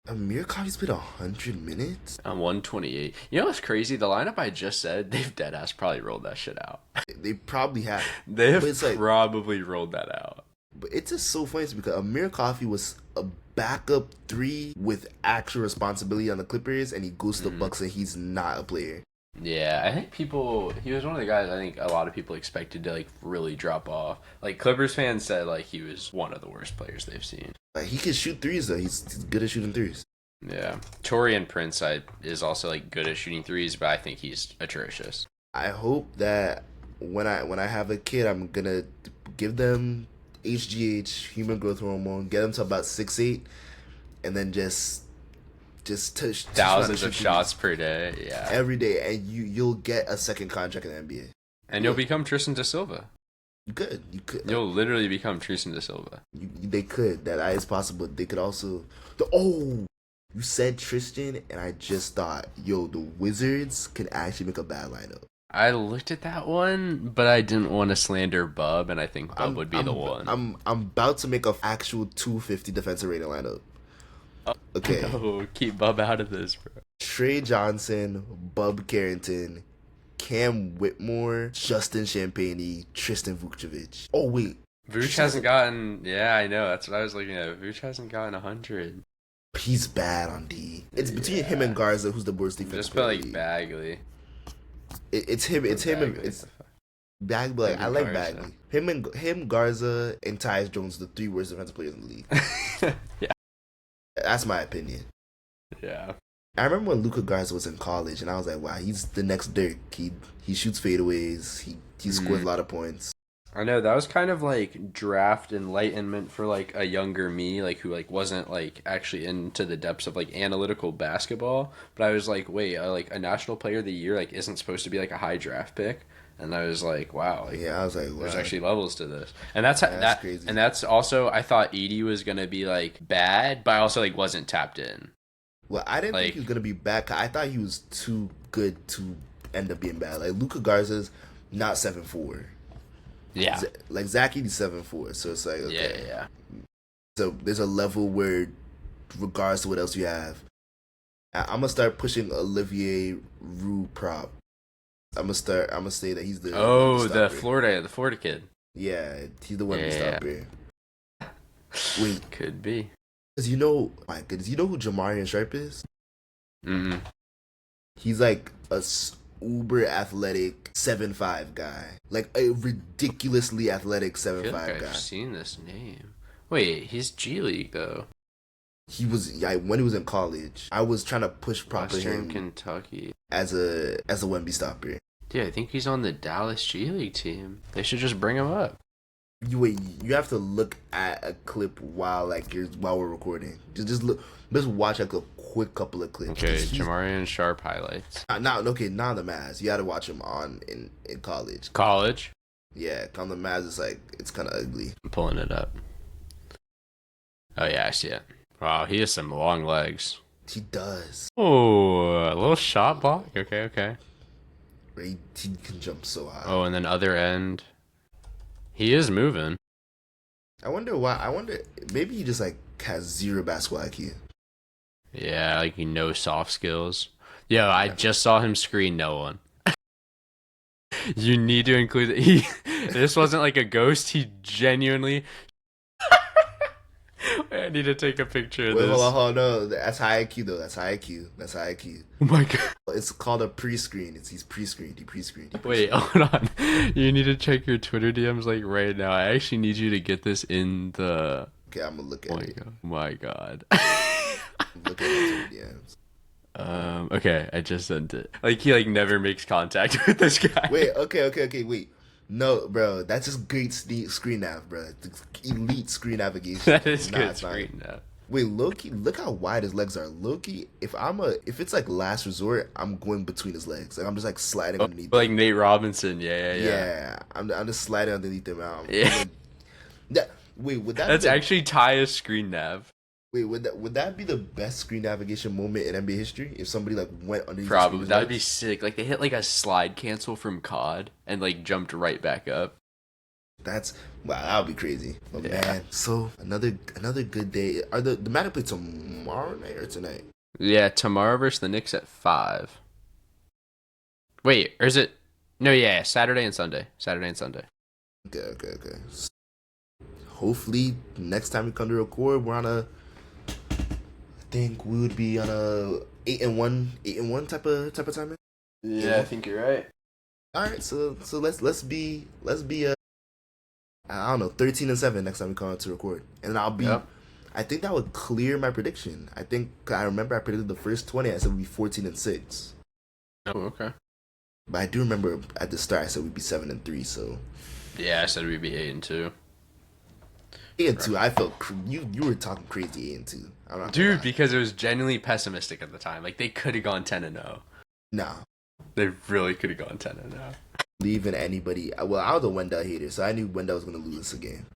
Amir Coffey's played 100 minutes. I'm 128. You know what's crazy? The lineup I just said, they've dead ass probably rolled that shit out. They probably have. They have But it's like- probably rolled that out. But it's just so funny because Amir Coffey was a backup 3 with actual responsibility on the Clippers, and he goes to the Bucks and he's not a player. Yeah, I think he was one of the guys I think a lot of people expected to like really drop off. Like Clippers fans said like he was one of the worst players they've seen. Like, he can shoot threes though. He's good at shooting threes. Yeah. Torian Prince is also like good at shooting threes, but I think he's atrocious. I hope that when I have a kid, I'm gonna give them HGH, human growth hormone, get them to about 6'8", and then just touch Thousands of shots per day. Yeah. every day, and you'll get a second contract in the NBA. And you'll become Tristan da Silva. You could. You'll literally become Tristan da Silva. They could. That is possible. They could also. You said Tristan, and I just thought, yo, the Wizards can actually make a bad lineup. I looked at that one, but I didn't want to slander Bub, and I think Bub would be the one. I'm about to make a actual 250 defensive rating lineup. Okay. Oh, keep Bub out of this, bro. Trey Johnson, Bub Carrington, Cam Whitmore, Justin Champagnie, Tristan Vukcevic. Oh wait, Vooch hasn't gotten. Yeah, I know. That's what I was looking at. Vooch hasn't gotten 100. he's bad on D. It's between him and Garza, who's the worst defensive Just put like player. Bagley. It's him. It's him. And Bagley. it's Bagley. Like, I like Garza. Bagley. Him, Garza, and Tyus Jones, the 3 worst defensive players in the league. Yeah. That's my opinion. Yeah. I remember when Luka Garza was in college, and I was like, wow, he's the next Dirk. He shoots fadeaways. He scores a lot of points. I know that was kind of like draft enlightenment for like a younger me, like who like wasn't like actually into the depths of like analytical basketball. But I was like, wait, like a national player of the year like isn't supposed to be like a high draft pick. And I was like, wow, like, Yeah, I was like, wow. there's actually levels to this. And that's crazy. And that's also I thought Edie was gonna be like bad, but I also like wasn't tapped in. Well, I didn't think he was gonna be bad. I thought he was too good to end up being bad. Like Luka Garza's not 7'4". Yeah. Like Zach Edey's 7'4", so it's like okay. Yeah. So there's a level where, regardless of what else you have, I'm gonna start pushing Olivier Roux prop. I'm gonna say that he's the Oh, the stopper. Florida kid. Yeah, he's the one to Yeah. stop here. Wait, Could be. because you know, my goodness, you know who Jamarian Sharp is? Mm-hmm. He's like a uber athletic 7'5" guy, like a ridiculously athletic I feel 7'5" like guy. I've seen this name. Wait, he's G League though. He was when he was in college. I was trying to push proper Western him Kentucky. as a Wemby stopper. Dude, I think he's on the Dallas G League team. They should just bring him up. You have to look at a clip while we're recording. Just watch like a quick couple of clips. Okay, 'Cause he's- Jamarian Sharp highlights. not the Mavs. You got to watch him in college. College. Yeah, on the Mavs, it's kind of ugly. I'm pulling it up. Oh yeah, I see it. Wow, he has some long legs. He does. Oh, a little shot block. Okay. He can jump so high. Oh, and then other end. He is moving. I wonder why. Maybe he just has zero basketball IQ. Yeah, like no soft skills. Yo, I just saw him screen no one. You need to include it. This wasn't like a ghost. He genuinely. I need to take a picture of Wait, this. hold on, no, that's high IQ though. That's high IQ. Oh my god. It's called a pre-screen. He's pre-screened. He pre-screened. Wait, hold on. You need to check your Twitter DMs like right now. I actually need you to get this in the. Okay, I'm gonna look Oh at my it. god. My god. Look at it. Yeah. Okay, I just sent it. Like he never makes contact with this guy. Wait. Okay. Wait. No, bro. That's just great screen nav, bro. It's elite screen navigation. That is Nah, good it's not. screen now. Wait, Loki. Look how wide his legs are. Loki. If it's like last resort, I'm going between his legs. I'm just sliding underneath. Like Nate Robinson. Yeah. Yeah. I'm just sliding underneath him. Yeah. Wait, would that? That's be actually Ty's screen nav. Wait, would that be the best screen navigation moment in NBA history? If somebody went underneath. Probably. the screen That'd be legs? sick. Like they hit a slide cancel from COD and jumped right back up. Wow, that would be crazy. But Yeah. man, so another good day. Are the Magic play tomorrow night or tonight? Yeah, tomorrow versus the Knicks at 5. Wait, or is it? No, yeah, Saturday and Sunday. Saturday and Sunday. Okay. Hopefully, next time we come to record, we're on a. I think we would be on a 8-1 type of timing. Yeah, I think you're right. All right, so let's be I don't know 13-7 next time we come out to record, and I'll be. Yep. I think that would clear my prediction. I remember I predicted the first 20. I said we'd be 14-6. Oh, okay. But I do remember at the start I said we'd be 7-3. So Yeah, I said we'd be 8-2. 8-2. I felt you were talking crazy 8-2. I'm not gonna Dude, lie. because it was genuinely pessimistic at the time. Like, they could have gone 10-0. Nah, They really could have gone 10-0. believe in anybody. Well, I was a Wendell hater, so I knew Wendell was gonna lose this game.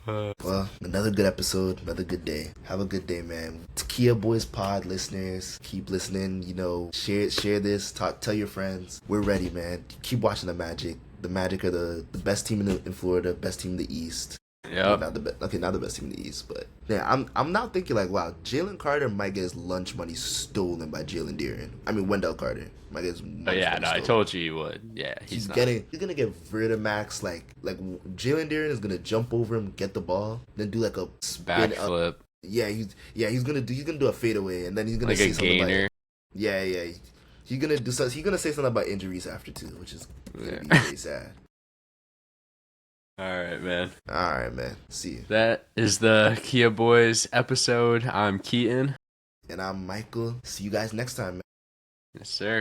Well, another good episode, another good day. Have a good day, man. To Kia Boys Pod listeners, keep listening. Share this. Tell your friends. We're ready, man. Keep watching the Magic. The Magic are the best team in Florida, best team in the East. Yep. Not the best team in the East, but yeah, I'm now thinking like, wow, Jalen Carter might get his lunch money stolen by Wendell Carter might get his Oh, lunch yeah, money no, I stolen. told you he would. Yeah, he's not. He's gonna get Vertimax like Jalen Deeren is gonna jump over him, get the ball, then do like a spin up. Backflip. He's gonna do a fadeaway, and then he's gonna Like say a something gainer. about he's gonna say something about injuries after too, which is gonna be Yeah. very sad. All right, man. All right, man. See you. That is the Kia Boys episode. I'm Keaton. And I'm Michael. See you guys next time, man. Yes, sir.